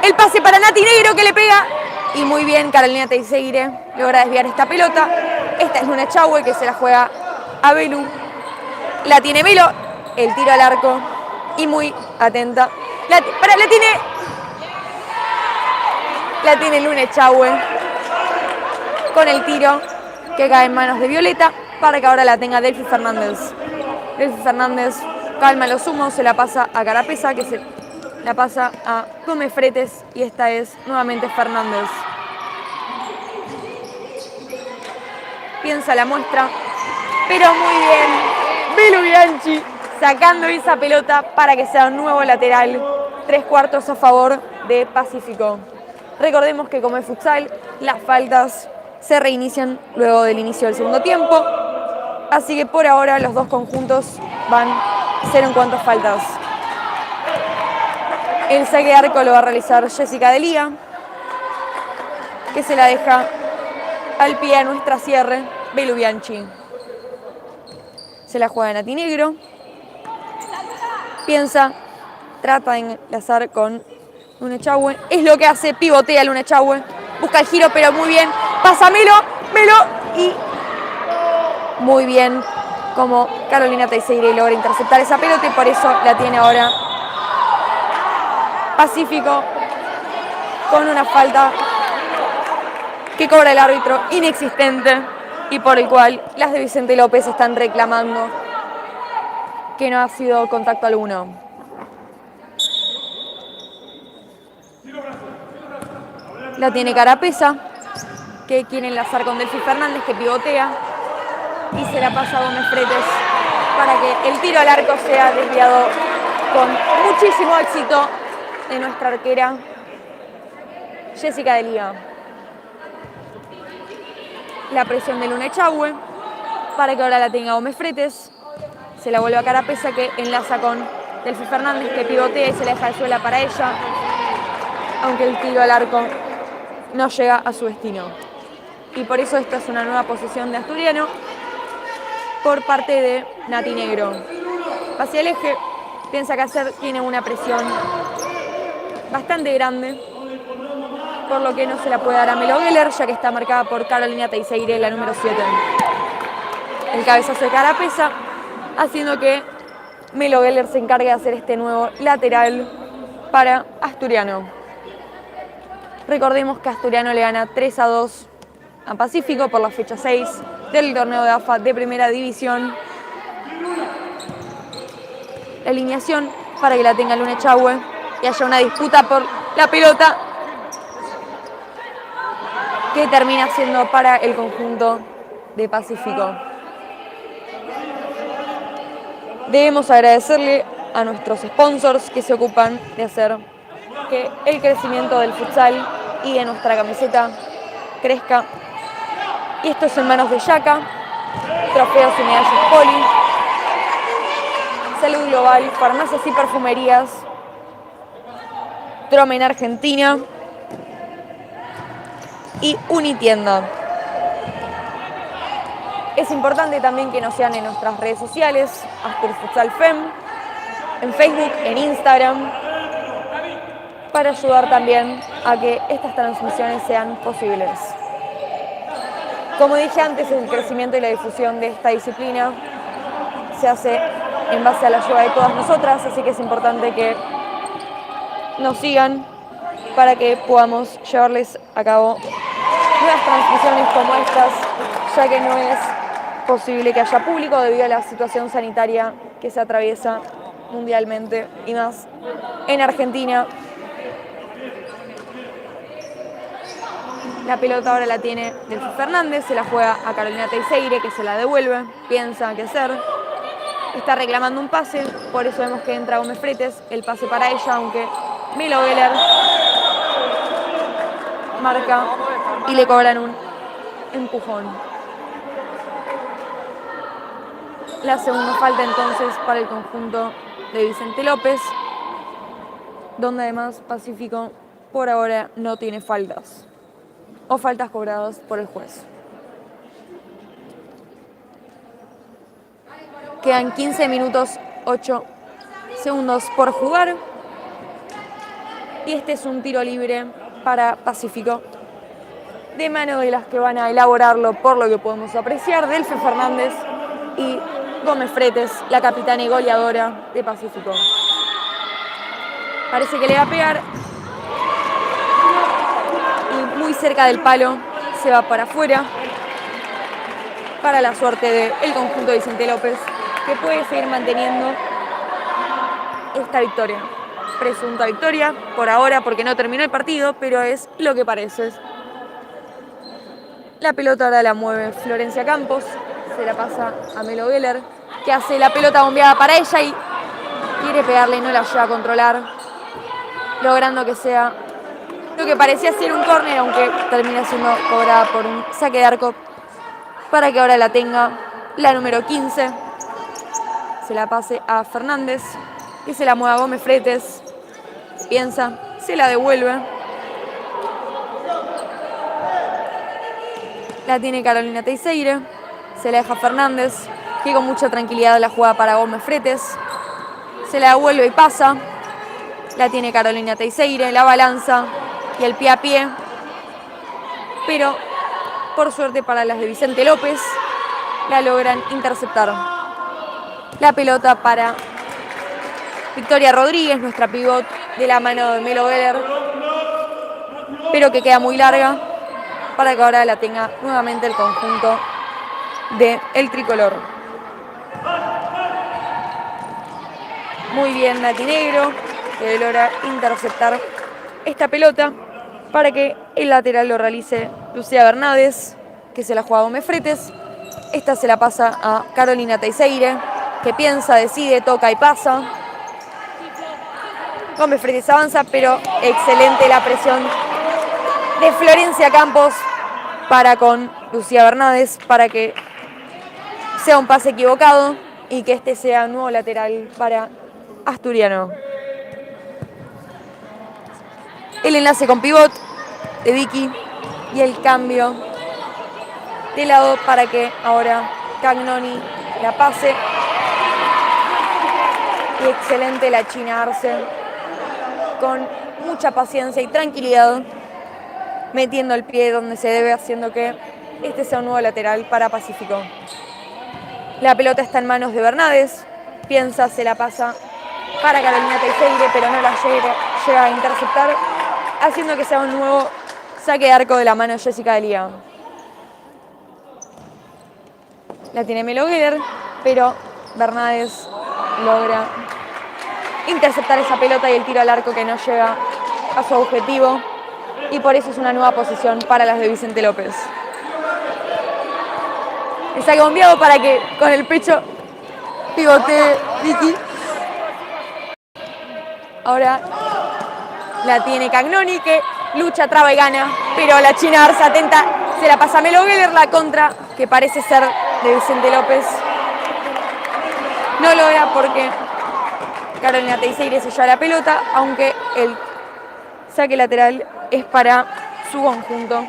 El pase para Nati Negro, que le pega, y muy bien Carolina Teixeira logra desviar esta pelota. Esta es Luna Yahweh, que se la juega a Belu. La tiene Melo, el tiro al arco, y muy atenta. La tiene Luna Yahweh con el tiro que cae en manos de Violeta, para que ahora la tenga Delphi Fernández. Delphi Fernández calma los humos, se la pasa a Carapesa, que se la pasa a Gómez Fretes, y esta es nuevamente Fernández. Piensa la muestra, pero muy bien Belu Bianchi sacando esa pelota para que sea un nuevo lateral. 3/4 a favor de Pacífico. Recordemos que, como en futsal, las faltas se reinician luego del inicio del segundo tiempo, así que por ahora los dos conjuntos van 0 en cuanto a faltas. El saque de arco lo va a realizar Jessica Delía, que se la deja al pie a nuestra cierre, Belu Bianchi. Se la juega Nati Negro. Piensa, trata de enlazar con Luna Yahweh. Es lo que hace, pivotea Luna Yahweh. Busca el giro, pero muy bien. Pasa Melo, y muy bien como Carolina Teixeira logra interceptar esa pelota, y por eso la tiene ahora Pacífico, con una falta que cobra el árbitro inexistente, y por el cual las de Vicente López están reclamando que no ha sido contacto alguno. La tiene Carapesa, que quiere enlazar con Delphi Fernández, que pivotea, y se la pasa a Gómez Fretes para que el tiro al arco sea desviado con muchísimo éxito de nuestra arquera Jessica D'Elia. La presión de Luna Echagüe para que ahora la tenga Gómez Fretes. Se la vuelve a Carapesa, que enlaza con Delphi Fernández, que pivotea y se la deja de suela para ella, aunque el tiro al arco no llega a su destino. Y por eso esta es una nueva posición de Asturiano por parte de Nati Negro. Hacia el eje, piensa que Acer tiene una presión bastante grande, por lo que no se la puede dar a Melo Geller, ya que está marcada por Carolina Teixeira, la número 7. El cabezazo de Carapesa, haciendo que Melo Geller se encargue de hacer este nuevo lateral para Asturiano. Recordemos que Asturiano le gana 3-2 a Pacífico por la fecha 6 del torneo de AFA de Primera División. La alineación para que la tenga Luna Echagüe y haya una disputa por la pelota que termina siendo para el conjunto de Pacífico. Debemos agradecerle a nuestros sponsors que se ocupan de hacer que el crecimiento del futsal y de nuestra camiseta crezca. Y esto es en manos de Yaca, Trofeos y Medallas Poli, Salud Global, Farmacias y Perfumerías, Troma en Argentina y Unitienda. Es importante también que nos sigan en nuestras redes sociales, Astur Futsal Fem, en Facebook, en Instagram, para ayudar también a que estas transmisiones sean posibles. Como dije antes, el crecimiento y la difusión de esta disciplina se hace en base a la ayuda de todas nosotras, así que es importante que nos sigan para que podamos llevarles a cabo nuevas transmisiones como estas, ya que no es posible que haya público debido a la situación sanitaria que se atraviesa mundialmente y más en Argentina. La pelota ahora la tiene Delphi Fernández, se la juega a Carolina Teixeira, que se la devuelve, piensa qué hacer. Está reclamando un pase, por eso vemos que entra Gómez Fretes, el pase para ella, aunque Melo Geller marca y le cobran un empujón. La segunda falta entonces para el conjunto de Vicente López, donde además Pacífico por ahora no tiene faltas o faltas cobradas por el juez. Quedan 15 minutos 8 segundos por jugar. Y este es un tiro libre para Pacífico, de mano de las que van a elaborarlo, por lo que podemos apreciar, Delphi Fernández y Gómez Fretes, la capitana y goleadora de Pacífico. Parece que le va a pegar. Y muy cerca del palo se va para afuera, para la suerte del conjunto de Vicente López, que puede seguir manteniendo esta victoria. Presunta victoria por ahora porque no terminó el partido, pero es lo que parece. La pelota ahora la mueve Florencia Campos, se la pasa a Melo Geller, que hace la pelota bombeada para ella y quiere pegarle y no la lleva a controlar, logrando que sea lo que parecía ser un córner, aunque termina siendo cobrada por un saque de arco para que ahora la tenga la número 15. Se la pase a Fernández y se la mueve a Gómez Fretes. Piensa, se la devuelve. La tiene Carolina Teixeira. Se la deja Fernández, que con mucha tranquilidad la juega para Gómez Fretes. Se la devuelve y pasa. La tiene Carolina Teixeira, la balanza y el pie a pie. Pero, por suerte para las de Vicente López, la logran interceptar. La pelota para Victoria Rodríguez, nuestra pivot, de la mano de Melo Geller, pero que queda muy larga para que ahora la tenga nuevamente el conjunto del tricolor. Muy bien Nati Negro, que logra interceptar esta pelota para que el lateral lo realice Lucía Bernades, que se la juega a Gómez Fretes. Esta se la pasa a Carolina Teixeira, que piensa, decide, toca y pasa. Gómez Fretes avanza, pero excelente la presión de Florencia Campos para con Lucía Bernades para que sea un pase equivocado y que este sea un nuevo lateral para Asturiano. El enlace con pivot de Vicky y el cambio de lado para que ahora Cagnoni la pase. Y excelente la china Arce con mucha paciencia y tranquilidad, metiendo el pie donde se debe, haciendo que este sea un nuevo lateral para Pacífico. La pelota está en manos de Bernades, piensa, se la pasa para Carolina Teixeira, pero no la llega a interceptar, haciendo que sea un nuevo saque de arco de la mano de Jessica Delía. La tiene Melo Geller, pero Bernades logra interceptar esa pelota y el tiro al arco que no llega a su objetivo, y por eso es una nueva posición para las de Vicente López. El saque bombeado para que con el pecho pivotee Vicky. Ahora la tiene Cagnoni, que lucha, traba y gana, pero la china Arce atenta, se la pasa a Melo Geller, la contra, que parece ser de Vicente López, no logra porque Carolina Teixeira se lleva la pelota, aunque el saque lateral es para su conjunto,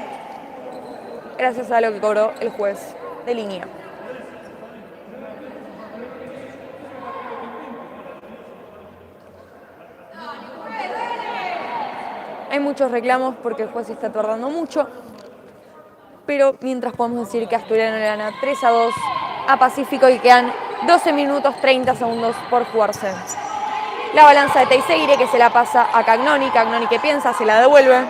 gracias a lo que cobró el juez de línea. Hay muchos reclamos porque el juez está tardando mucho, pero mientras podemos decir que Asturiano le gana 3-2 a Pacífico y quedan 12 minutos 30 segundos por jugarse. La balanza de Teixeira, que se la pasa a Cagnoni, Cagnoni que piensa, se la devuelve.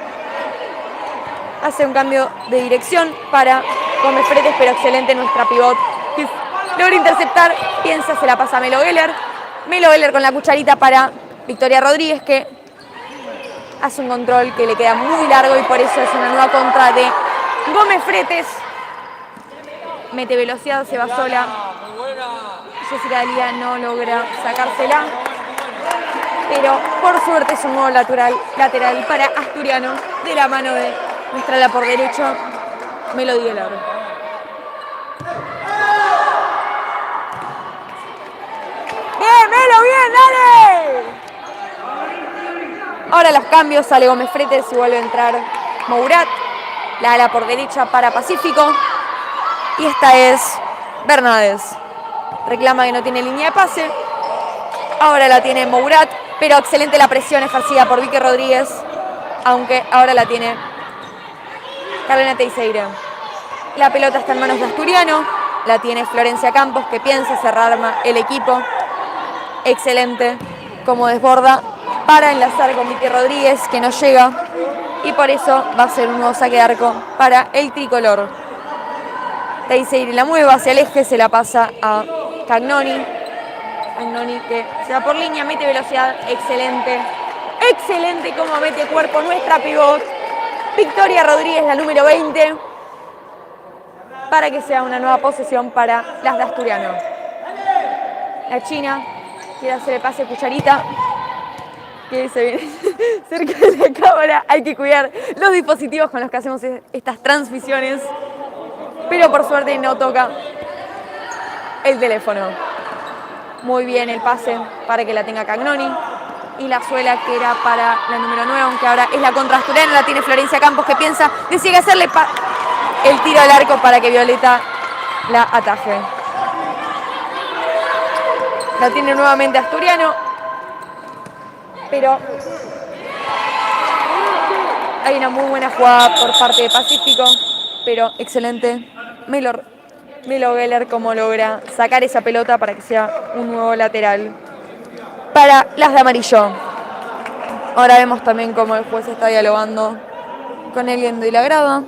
Hace un cambio de dirección para Gómez Fretes, pero excelente nuestra pivot, que logra interceptar, piensa, se la pasa a Melo Geller. Melo Geller con la cucharita para Victoria Rodríguez, que hace un control que le queda muy largo y por eso es una nueva contra de Gómez Fretes. Mete velocidad, se va sola. Jessica Delía no logra sacársela, pero por suerte es un nuevo lateral para Asturiano, de la mano de nuestra ala por derecho, Melody Geller. ¡Bien, Melo, bien, dale! Ahora los cambios, sale Gómez Fretes y vuelve a entrar Mourat, la ala por derecha para Pacífico. Y esta es Bernades. Reclama que no tiene línea de pase. Ahora la tiene Mourat, pero excelente la presión ejercida por Vicky Rodríguez, aunque ahora la tiene Carolina Teixeira. La pelota está en manos de Asturiano, la tiene Florencia Campos, que piensa cerrar el equipo. Excelente como desborda para enlazar con Vicky Rodríguez, que no llega, y por eso va a ser un nuevo saque de arco para el tricolor. Teixeira la mueve hacia el eje, se la pasa a Cagnoni. Cagnoni que se va por línea, mete velocidad, excelente. Excelente como mete cuerpo nuestra pivot, Victoria Rodríguez, la número 20, para que sea una nueva posesión para las de Asturiano. La china quiere hacer el pase cucharita, que se viene cerca de la cámara. Hay que cuidar los dispositivos con los que hacemos estas transmisiones, pero por suerte no toca el teléfono. Muy bien el pase para que la tenga Cagnoni. Y la suela que era para la número 9, aunque ahora es la contra Asturiano, la tiene Florencia Campos, que piensa, decide hacerle el tiro al arco para que Violeta la ataje. La tiene nuevamente Asturiano, pero hay una muy buena jugada por parte de Pacífico, pero excelente Melo Geller como logra sacar esa pelota para que sea un nuevo lateral para las de amarillo. Ahora vemos también cómo el juez está dialogando con alguien de la grada.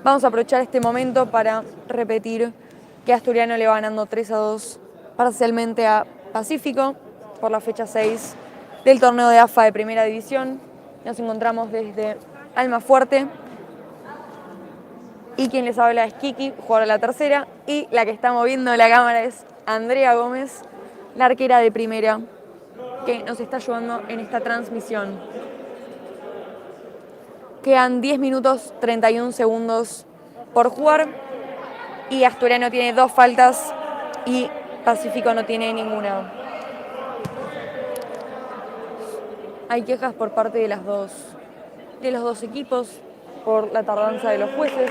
Vamos a aprovechar este momento para repetir que Asturiano le va ganando 3-2 parcialmente a Pacífico por la fecha 6 del torneo de AFA de Primera División. Nos encontramos desde Almafuerte Y quien les habla es Kiki, jugadora de la tercera. Y la que está moviendo la cámara es Andrea Gómez, la arquera de primera, que nos está ayudando en esta transmisión. Quedan 10 minutos 31 segundos por jugar. Y Asturiano tiene 2 faltas y Pacífico no tiene ninguna. Hay quejas por parte de los dos equipos por la tardanza de los jueces.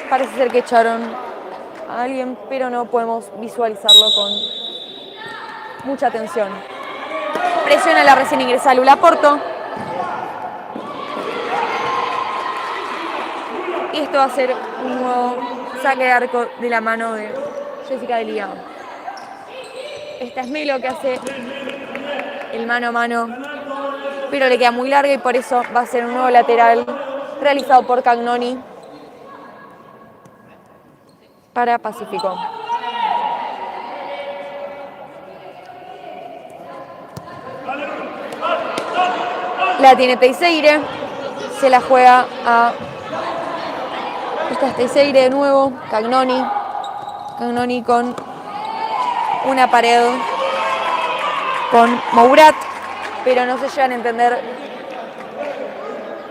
Parece ser que echaron a alguien, pero no podemos visualizarlo con mucha atención. Presiona la recién ingresada Lula Porto. Y esto va a ser un nuevo saque de arco de la mano de Jessica Delía. Esta es Melo que hace el mano a mano, pero le queda muy larga y por eso va a ser un nuevo lateral realizado por Cagnoni para Pacífico. La tiene Teixeira, se la juega a... Esta es Teixeira de nuevo, Cagnoni con una pared con Mourat, pero no se llegan a entender,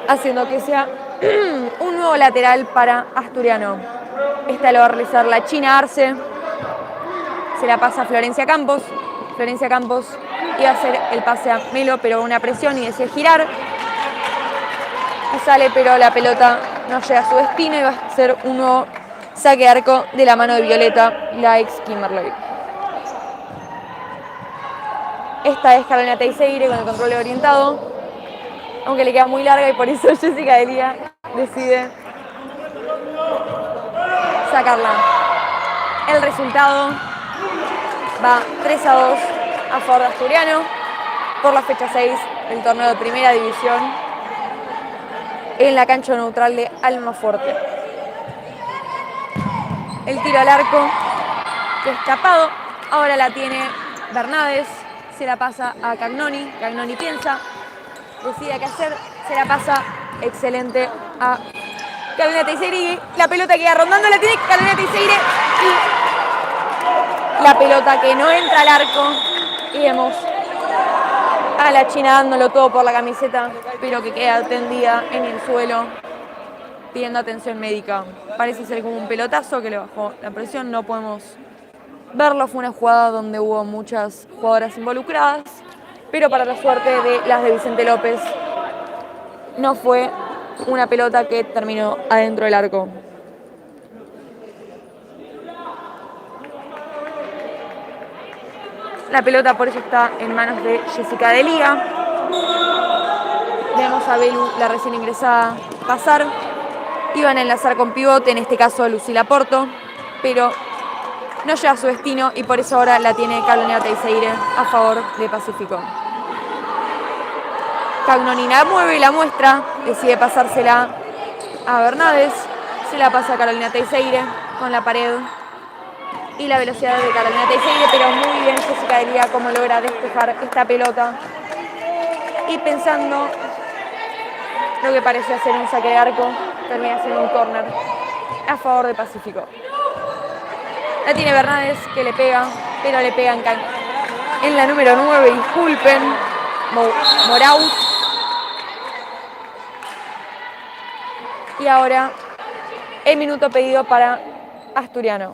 haciendo que sea un nuevo lateral para Asturiano. Esta lo va a realizar la China Arce, se la pasa a Florencia Campos iba a hacer el pase a Melo, pero una presión y decide girar. Y sale, pero la pelota no llega a su destino y va a ser un nuevo saque de arco de la mano de Violeta, la ex Kimberley. Esta es Carolina Teixeira con el control orientado, aunque le queda muy larga y por eso Jessica Delía decide sacarla. El resultado va 3-2 a favor de Asturiano por la fecha 6 del torneo de primera división en la cancha neutral de Almafuerte. El tiro al arco escapado, ahora la tiene Bernades, se la pasa a Cagnoni piensa, decide qué hacer, se la pasa excelente a Carolina Teixeira y la pelota queda rondando, la tiene Carolina Teixeira y la pelota que no entra al arco y vemos a la China dándolo todo por la camiseta, pero que queda tendida en el suelo pidiendo atención médica. Parece ser como un pelotazo que le bajó la presión, no podemos verlo. Fue una jugada donde hubo muchas jugadoras involucradas, pero para la suerte de las de Vicente López no fue una pelota que terminó adentro del arco. La pelota por eso está en manos de Jessica Delía. Vemos a Belu, la recién ingresada, pasar. Iban a enlazar con pivote, en este caso Lucila Porto, pero no llega a su destino y por eso ahora la tiene Carolina Teixeira a favor de Pacífico. Cagnoni la mueve y la muestra, decide pasársela a Bernades, se la pasa a Carolina Teixeira con la pared y la velocidad de Carolina Teixeira, pero muy bien Jessica Delía cómo logra despejar esta pelota y pensando lo que parecía ser un saque de arco, termina siendo un córner a favor de Pacífico. La tiene Bernades que le pega, pero le pega en la número 9, disculpen, Moraut. Y ahora el minuto pedido para Asturiano.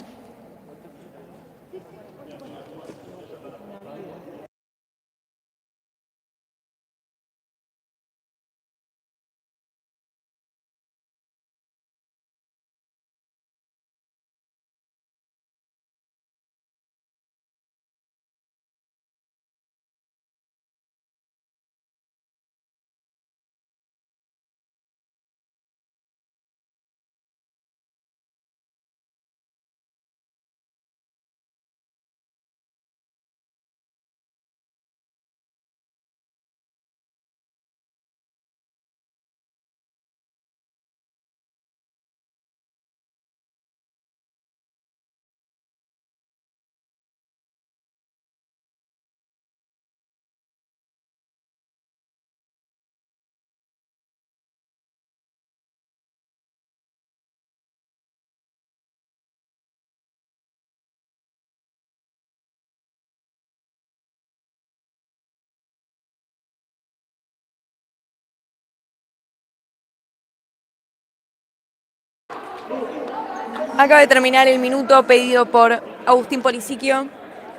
Acaba de terminar el minuto pedido por Agustín Polisiquio,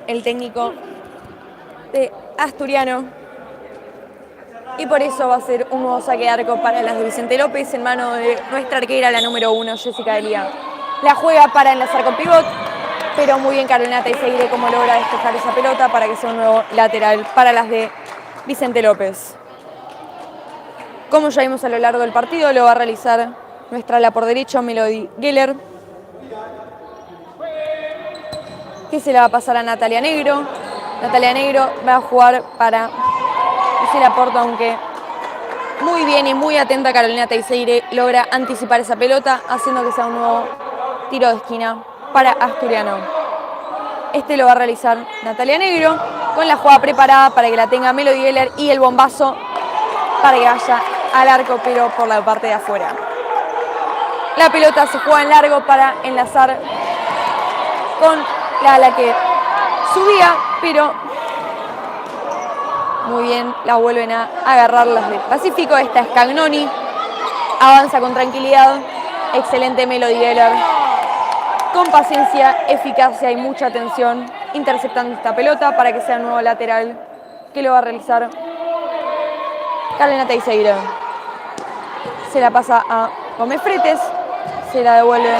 el técnico de Asturiano. Y por eso va a ser un nuevo saque de arco para las de Vicente López en mano de nuestra arquera, la número 1, Jessica Delía. La juega para enlazar con pivot, pero muy bien Carolina Teixeira cómo logra despejar esa pelota para que sea un nuevo lateral para las de Vicente López. Como ya vimos a lo largo del partido, lo va a realizar nuestra ala por derecho, Melody Geller, que se la va a pasar a Natalia Negro. Natalia Negro va a jugar para Gisela Porto, aunque muy bien y muy atenta Carolina Teixeira logra anticipar esa pelota, haciendo que sea un nuevo tiro de esquina para Asturiano. Este lo va a realizar Natalia Negro, con la jugada preparada para que la tenga Melody Geller y el bombazo para que vaya al arco, pero por la parte de afuera. La pelota se juega en largo para enlazar con la ala que subía, pero muy bien, la vuelven a agarrar las del Pacífico. Esta es Cagnoni, avanza con tranquilidad, excelente Melody Geller, con paciencia, eficacia y mucha atención, interceptando esta pelota para que sea un nuevo lateral que lo va a realizar Carolina Teixeira. Se la pasa a Gómez Fretes, se la devuelve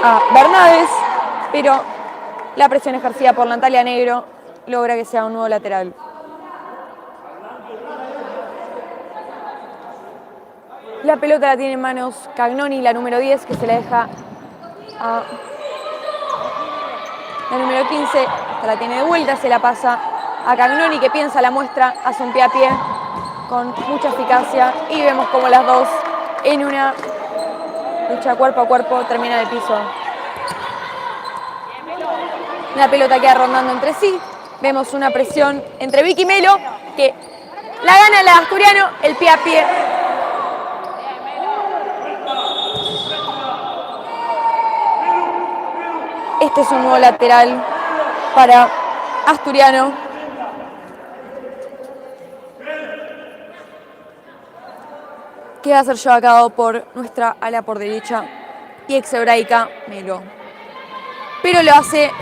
a Bernades, pero la presión ejercida por Natalia Negro logra que sea un nuevo lateral. La pelota la tiene en manos Cagnoni, la número 10, que se la deja a la número 15. Esta la tiene de vuelta, se la pasa a Cagnoni, que piensa la muestra, hace un pie a pie con mucha eficacia. Y vemos como las dos en una lucha cuerpo a cuerpo terminan el piso. La pelota queda rondando entre sí. Vemos una presión entre Vicky y Melo, que la gana la Asturiano, el pie a pie. Este es un nuevo lateral para Asturiano. Que va a ser llevado a cabo por nuestra ala por derecha y ex hebraica Melo. Pero lo hace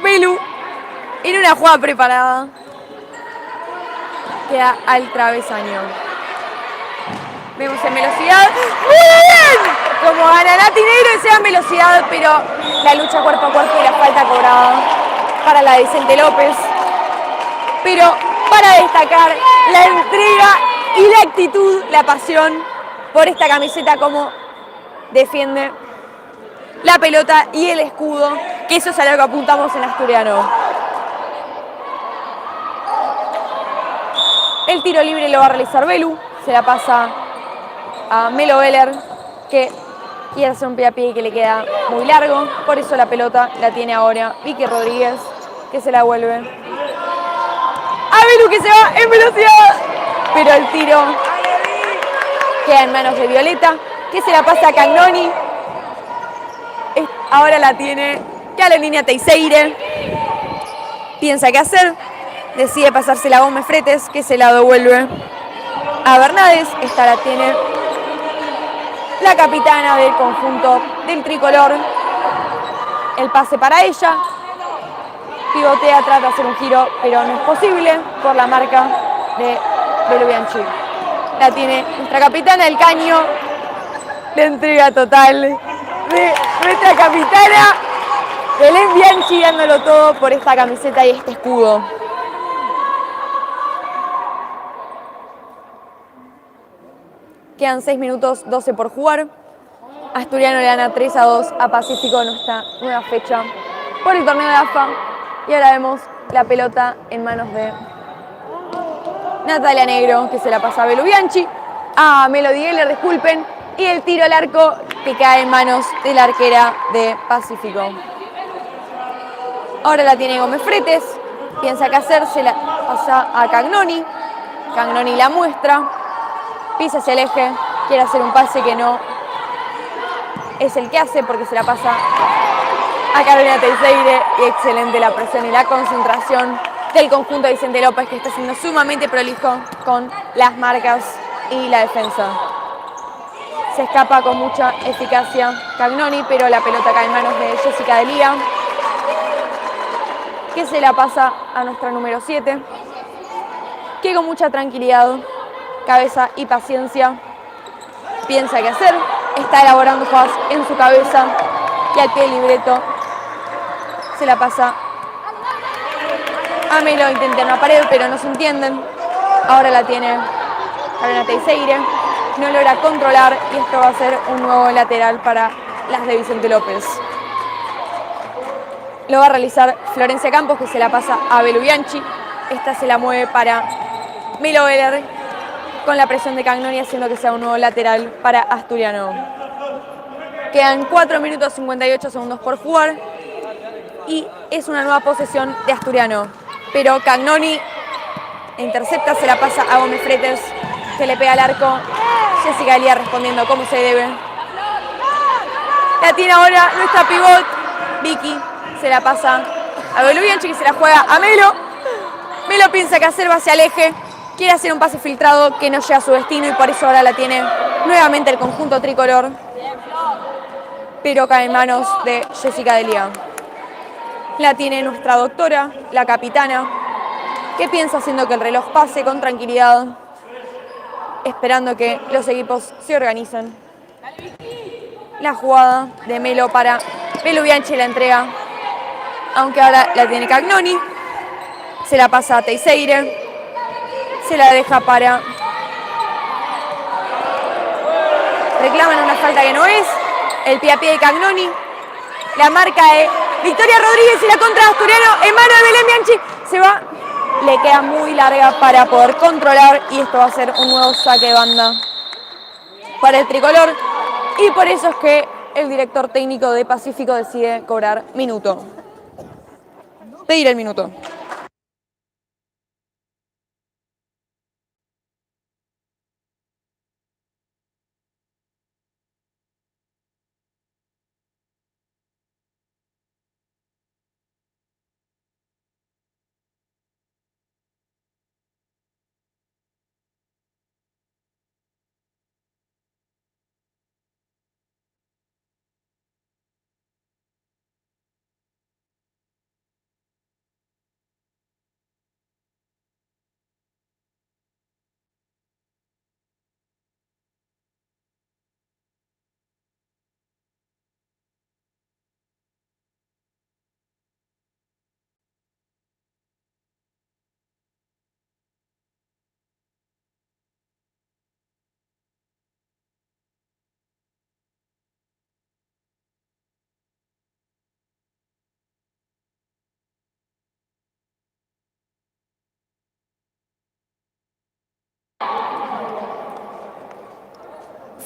Melu en una jugada preparada. Queda al travesaño. Vemos en velocidad. ¡Muy bien! Como gana Nati Negro, sea en velocidad, pero la lucha cuerpo a cuerpo y la falta cobrada para la de Vicente López. Pero para destacar la entrega y la actitud, la pasión por esta camiseta, como defiende la pelota y el escudo, que eso es a lo que apuntamos en Asturiano. El tiro libre lo va a realizar Belu, se la pasa a Melo Geller, que quiere hacer un pie a pie que le queda muy largo, por eso la pelota la tiene ahora Vicky Rodríguez, que se la vuelve a Belu, que se va en velocidad, pero el tiro queda en manos de Violeta, que se la pasa a Cagnoni. Ahora la tiene Carolina Teixeira, piensa qué hacer, decide pasársela a Gómez Fretes, que se la devuelve a Bernades. Esta la tiene la capitana del conjunto del tricolor, el pase para ella, pivotea, trata de hacer un giro, pero no es posible por la marca de Belu Bianchi. La tiene nuestra capitana, el caño, la entrega total de nuestra capitana Belén Bianchi, dándolo todo por esta camiseta y este escudo. Quedan 6 minutos 12 por jugar. Asturiano le gana 3-2 a Pacífico en esta nueva fecha por el torneo de AFA. Y ahora vemos la pelota en manos de Natalia Negro, que se la pasa a Belu Bianchi, a Melody Geller, disculpen, y el tiro al arco que cae en manos de la arquera de Pacífico. Ahora la tiene Gómez Fretes, piensa qué hacer, se la pasa a Cagnoni. Cagnoni la muestra, pisa hacia el eje, quiere hacer un pase que no es el que hace porque se la pasa a Carolina Teixeira, y excelente la presión y la concentración del conjunto de Vicente López, que está siendo sumamente prolijo con las marcas y la defensa. Se escapa con mucha eficacia Cagnoni, pero la pelota cae en manos de Jessica D'Elia, que se la pasa a nuestra número 7, que con mucha tranquilidad, cabeza y paciencia piensa qué hacer, está elaborando jugadas en su cabeza y al pie del libreto se la pasa a Melo, intenta una pared pero no se entienden. Ahora la tiene Carolina Teixeira, no logra controlar y esto va a ser un nuevo lateral para las de Vicente López. Lo va a realizar Florencia Campos, que se la pasa a Belu Bianchi. Esta se la mueve para Melo Veller, con la presión de Cagnoni haciendo que sea un nuevo lateral para Asturiano. Quedan 4 minutos 58 segundos por jugar y es una nueva posesión de Asturiano. Pero Cagnoni intercepta, se la pasa a Gómez Fretes, que le pega al arco. Jessica D'Elia respondiendo como se debe. La tiene ahora nuestra pivot, Vicky. Se la pasa a Belu Bianchi, que se la juega a Melo. Melo piensa que hacer, va hacia el eje. Quiere hacer un pase filtrado que no llega a su destino y por eso ahora la tiene nuevamente el conjunto tricolor. Pero cae en manos de Jessica D'Elia. La tiene nuestra doctora, la capitana, que piensa haciendo que el reloj pase con tranquilidad, esperando que los equipos se organicen. La jugada de Melo para Belu Bianchi, la entrega, aunque ahora la tiene Cagnoni. Se la pasa a Teixeira, se la deja para... Reclaman una falta que no es, el pie a pie de Cagnoni. La marca de Victoria Rodríguez y la contra de Asturiano en mano de Belén Bianchi. Se va, le queda muy larga para poder controlar y esto va a ser un nuevo saque de banda para el tricolor. Y por eso es que el director técnico de Pacífico decide cobrar minuto. Pedir el minuto.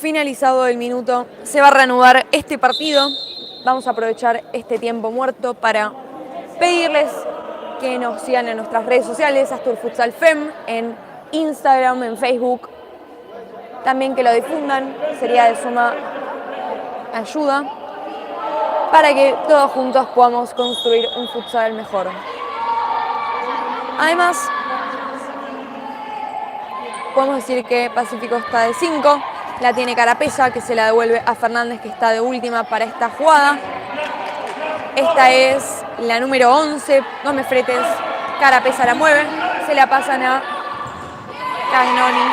Finalizado el minuto, se va a reanudar este partido. Vamos a aprovechar este tiempo muerto para pedirles que nos sigan en nuestras redes sociales, Astur Futsal Fem, en Instagram, en Facebook. También que lo difundan, sería de suma ayuda para que todos juntos podamos construir un futsal mejor. Además, podemos decir que Pacífico está de 5. La tiene Carapesa, que se la devuelve a Fernández, que está de última para esta jugada. Esta es la número 11, Gómez Fretes. Carapesa la mueve, se la pasan a Cagnoni.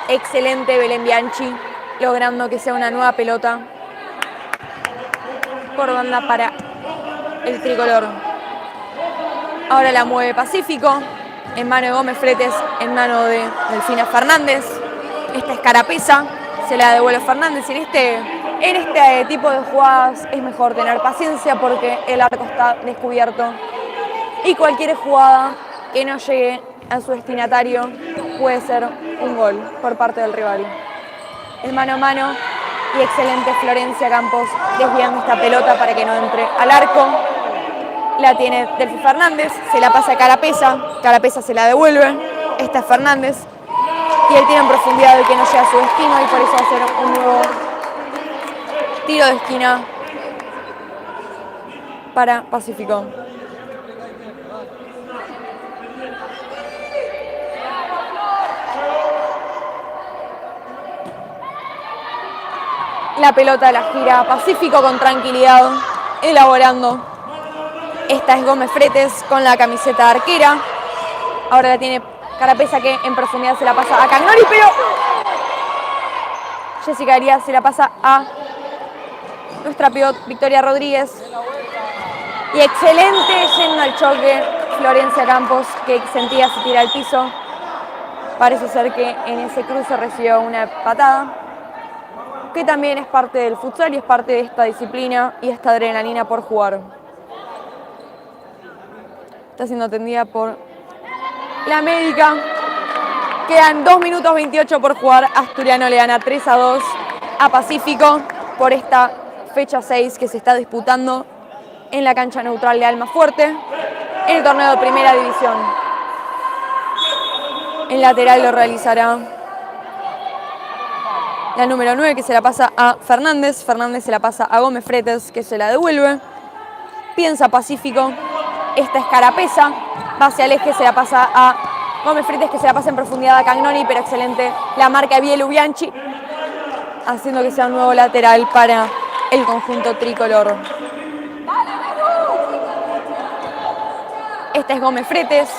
Excelente Belén Bianchi, logrando que sea una nueva pelota por banda para el tricolor. Ahora la mueve Pacífico, en mano de Gómez Fretes, en mano de Delfina Fernández. Esta es Carapesa, se la devuelve Fernández. En este tipo de jugadas es mejor tener paciencia porque el arco está descubierto y cualquier jugada que no llegue a su destinatario puede ser un gol por parte del rival. El mano a mano y excelente Florencia Campos desviando esta pelota para que no entre al arco. La tiene Delfi Fernández, se la pasa a Carapesa, Carapesa se la devuelve. Esta es Fernández. Y él tiene en profundidad el que no llega a su destino y por eso va a ser un nuevo tiro de esquina para Pacífico. La pelota la gira Pacífico con tranquilidad, elaborando. Esta es Gómez Fretes con la camiseta arquera. Ahora la tiene Carapesa, que en profundidad se la pasa a Cagnoni, pero Jessica Delía se la pasa a nuestra pivot Victoria Rodríguez. Y excelente yendo al choque Florencia Campos, que sentía se tira al piso. Parece ser que en ese cruce recibió una patada, que también es parte del futsal y es parte de esta disciplina y esta adrenalina por jugar. Está siendo atendida por la médica. Quedan 2 minutos 28 por jugar. Asturiano le gana 3-2 a Pacífico por esta fecha 6 que se está disputando en la cancha neutral de Almafuerte en el torneo de Primera División. El lateral lo realizará la número 9, que se la pasa a Fernández. Fernández se la pasa a Gómez Fretes, que se la devuelve. Piensa Pacífico. Esta es Carapesa. Va hacia el eje, se la pasa a Gómez Fretes, que se la pasa en profundidad a Cagnoni, pero excelente la marca de Bielu Bianchi, haciendo que sea un nuevo lateral para el conjunto tricolor. Esta es Gómez Fretes.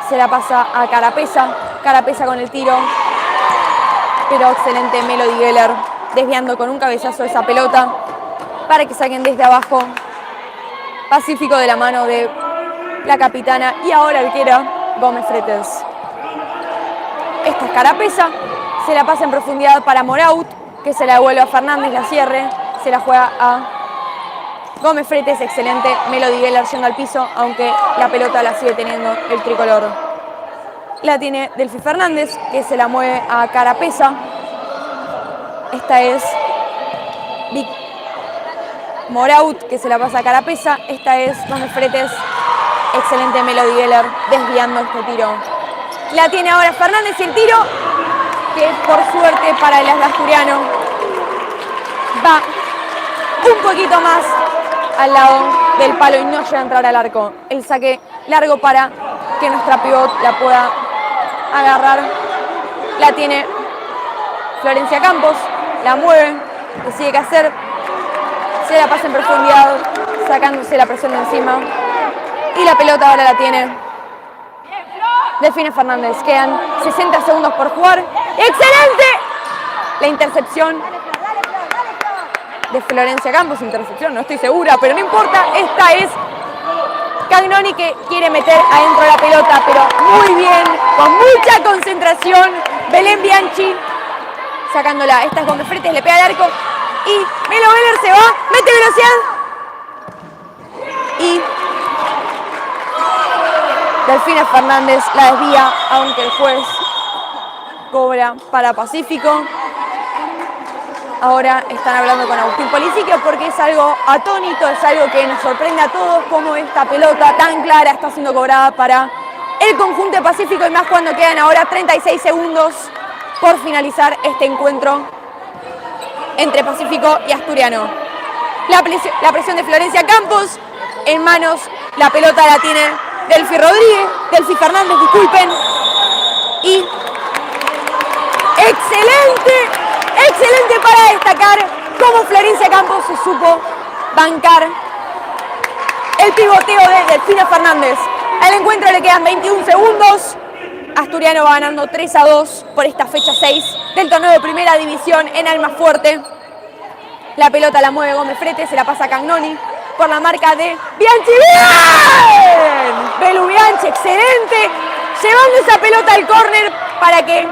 Se la pasa a Carapesa. Carapesa con el tiro, pero excelente Melody Geller desviando con un cabezazo esa pelota para que saquen desde abajo. Pacífico de la mano de la capitana y ahora arquera Gómez Fretes. Esta es Carapesa. Se la pasa en profundidad para Moraut, que se la devuelve a Fernández, la cierre. Se la juega a Gómez Fretes, excelente Melody Geller yendo al piso, aunque la pelota la sigue teniendo el tricolor. La tiene Delphi Fernández, que se la mueve a Carapesa. Esta es Moraut, que se la pasa a Carapesa. Esta es Gómez Fretes, excelente Melody Geller desviando este tiro. La tiene ahora Fernández y el tiro, que por suerte para el asturiano va un poquito más al lado del palo y no llega a entrar al arco. El saque largo para que nuestra pivot la pueda agarrar. La tiene Florencia Campos, la mueve, decide qué hacer, se la pasa en profundidad, sacándose la presión de encima. Y la pelota ahora la tiene Delfina Fernández. Quedan 60 segundos por jugar. ¡Excelente! La intercepción de Florencia Campos. Intercepción, no estoy segura, pero no importa. Esta es Cagnoni, que quiere meter adentro la pelota, pero muy bien, con mucha concentración. Belén Bianchi sacándola. Esta es Gómez Fretes, le pega al arco. Y Melo Geller se va, mete velocidad. Y Delfina Fernández la desvía, aunque el juez cobra para Pacífico. Ahora están hablando con Agustín Policiquio porque es algo atónito, es algo que nos sorprende a todos, cómo esta pelota tan clara está siendo cobrada para el conjunto de Pacífico, y más cuando quedan ahora 36 segundos por finalizar este encuentro entre Pacífico y Asturiano. La presión de Florencia Campos, en manos, la pelota la tiene Delphi Rodríguez, Delphi Fernández, disculpen. Y excelente para destacar cómo Florencia Campos se supo bancar el pivoteo de Delfina Fernández. Al encuentro le quedan 21 segundos. Asturiano va ganando 3-2 por esta fecha 6 del torneo de Primera División en Almafuerte. La pelota la mueve Gómez Fretes, se la pasa a Cagnoni por la marca de Bianchi. ¡Bien! Belu Bianchi, excelente, llevando esa pelota al córner para que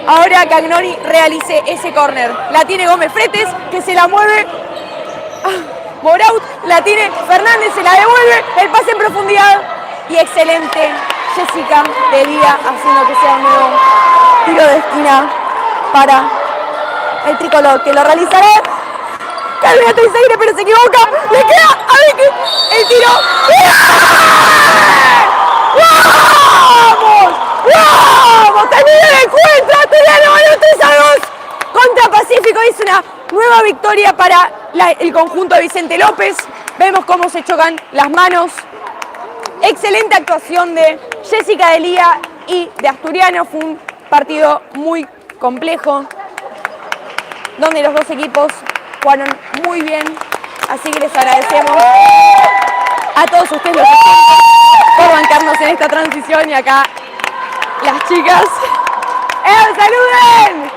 ahora Cagnoni realice ese córner. La tiene Gómez Fretes, que se la mueve Moraut, la tiene Fernández, se la devuelve, el pase en profundidad y excelente Jessica Delía haciendo que sea un nuevo tiro de esquina para el tricolor, que lo realizará Calvia Teixeira, pero se equivoca, le queda a Vicky el tiro. ¡Bien! ¡Vamos! ¡Termina el encuentro! Asturiano ganó 3-2 contra Pacífico. Es una nueva victoria para el conjunto de Vicente López. Vemos cómo se chocan las manos. Excelente actuación de Jessica Delía y de Asturiano. Fue un partido muy complejo. donde los dos equipos jugaron muy bien. Así que les agradecemos a todos ustedes los por bancarnos en esta transición. Y acá las chicas. ¡Saluden!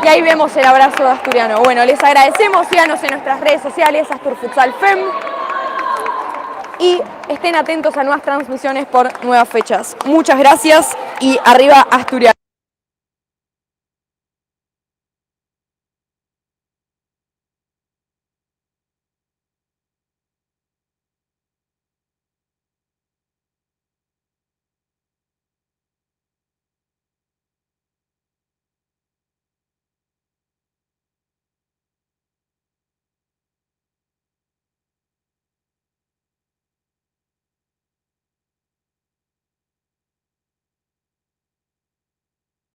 Y ahí vemos el abrazo de Asturiano. Bueno, les agradecemos, síganos en nuestras redes sociales, Astur Futsal Fem, y estén atentos a nuevas transmisiones por nuevas fechas. Muchas gracias y arriba Asturiano.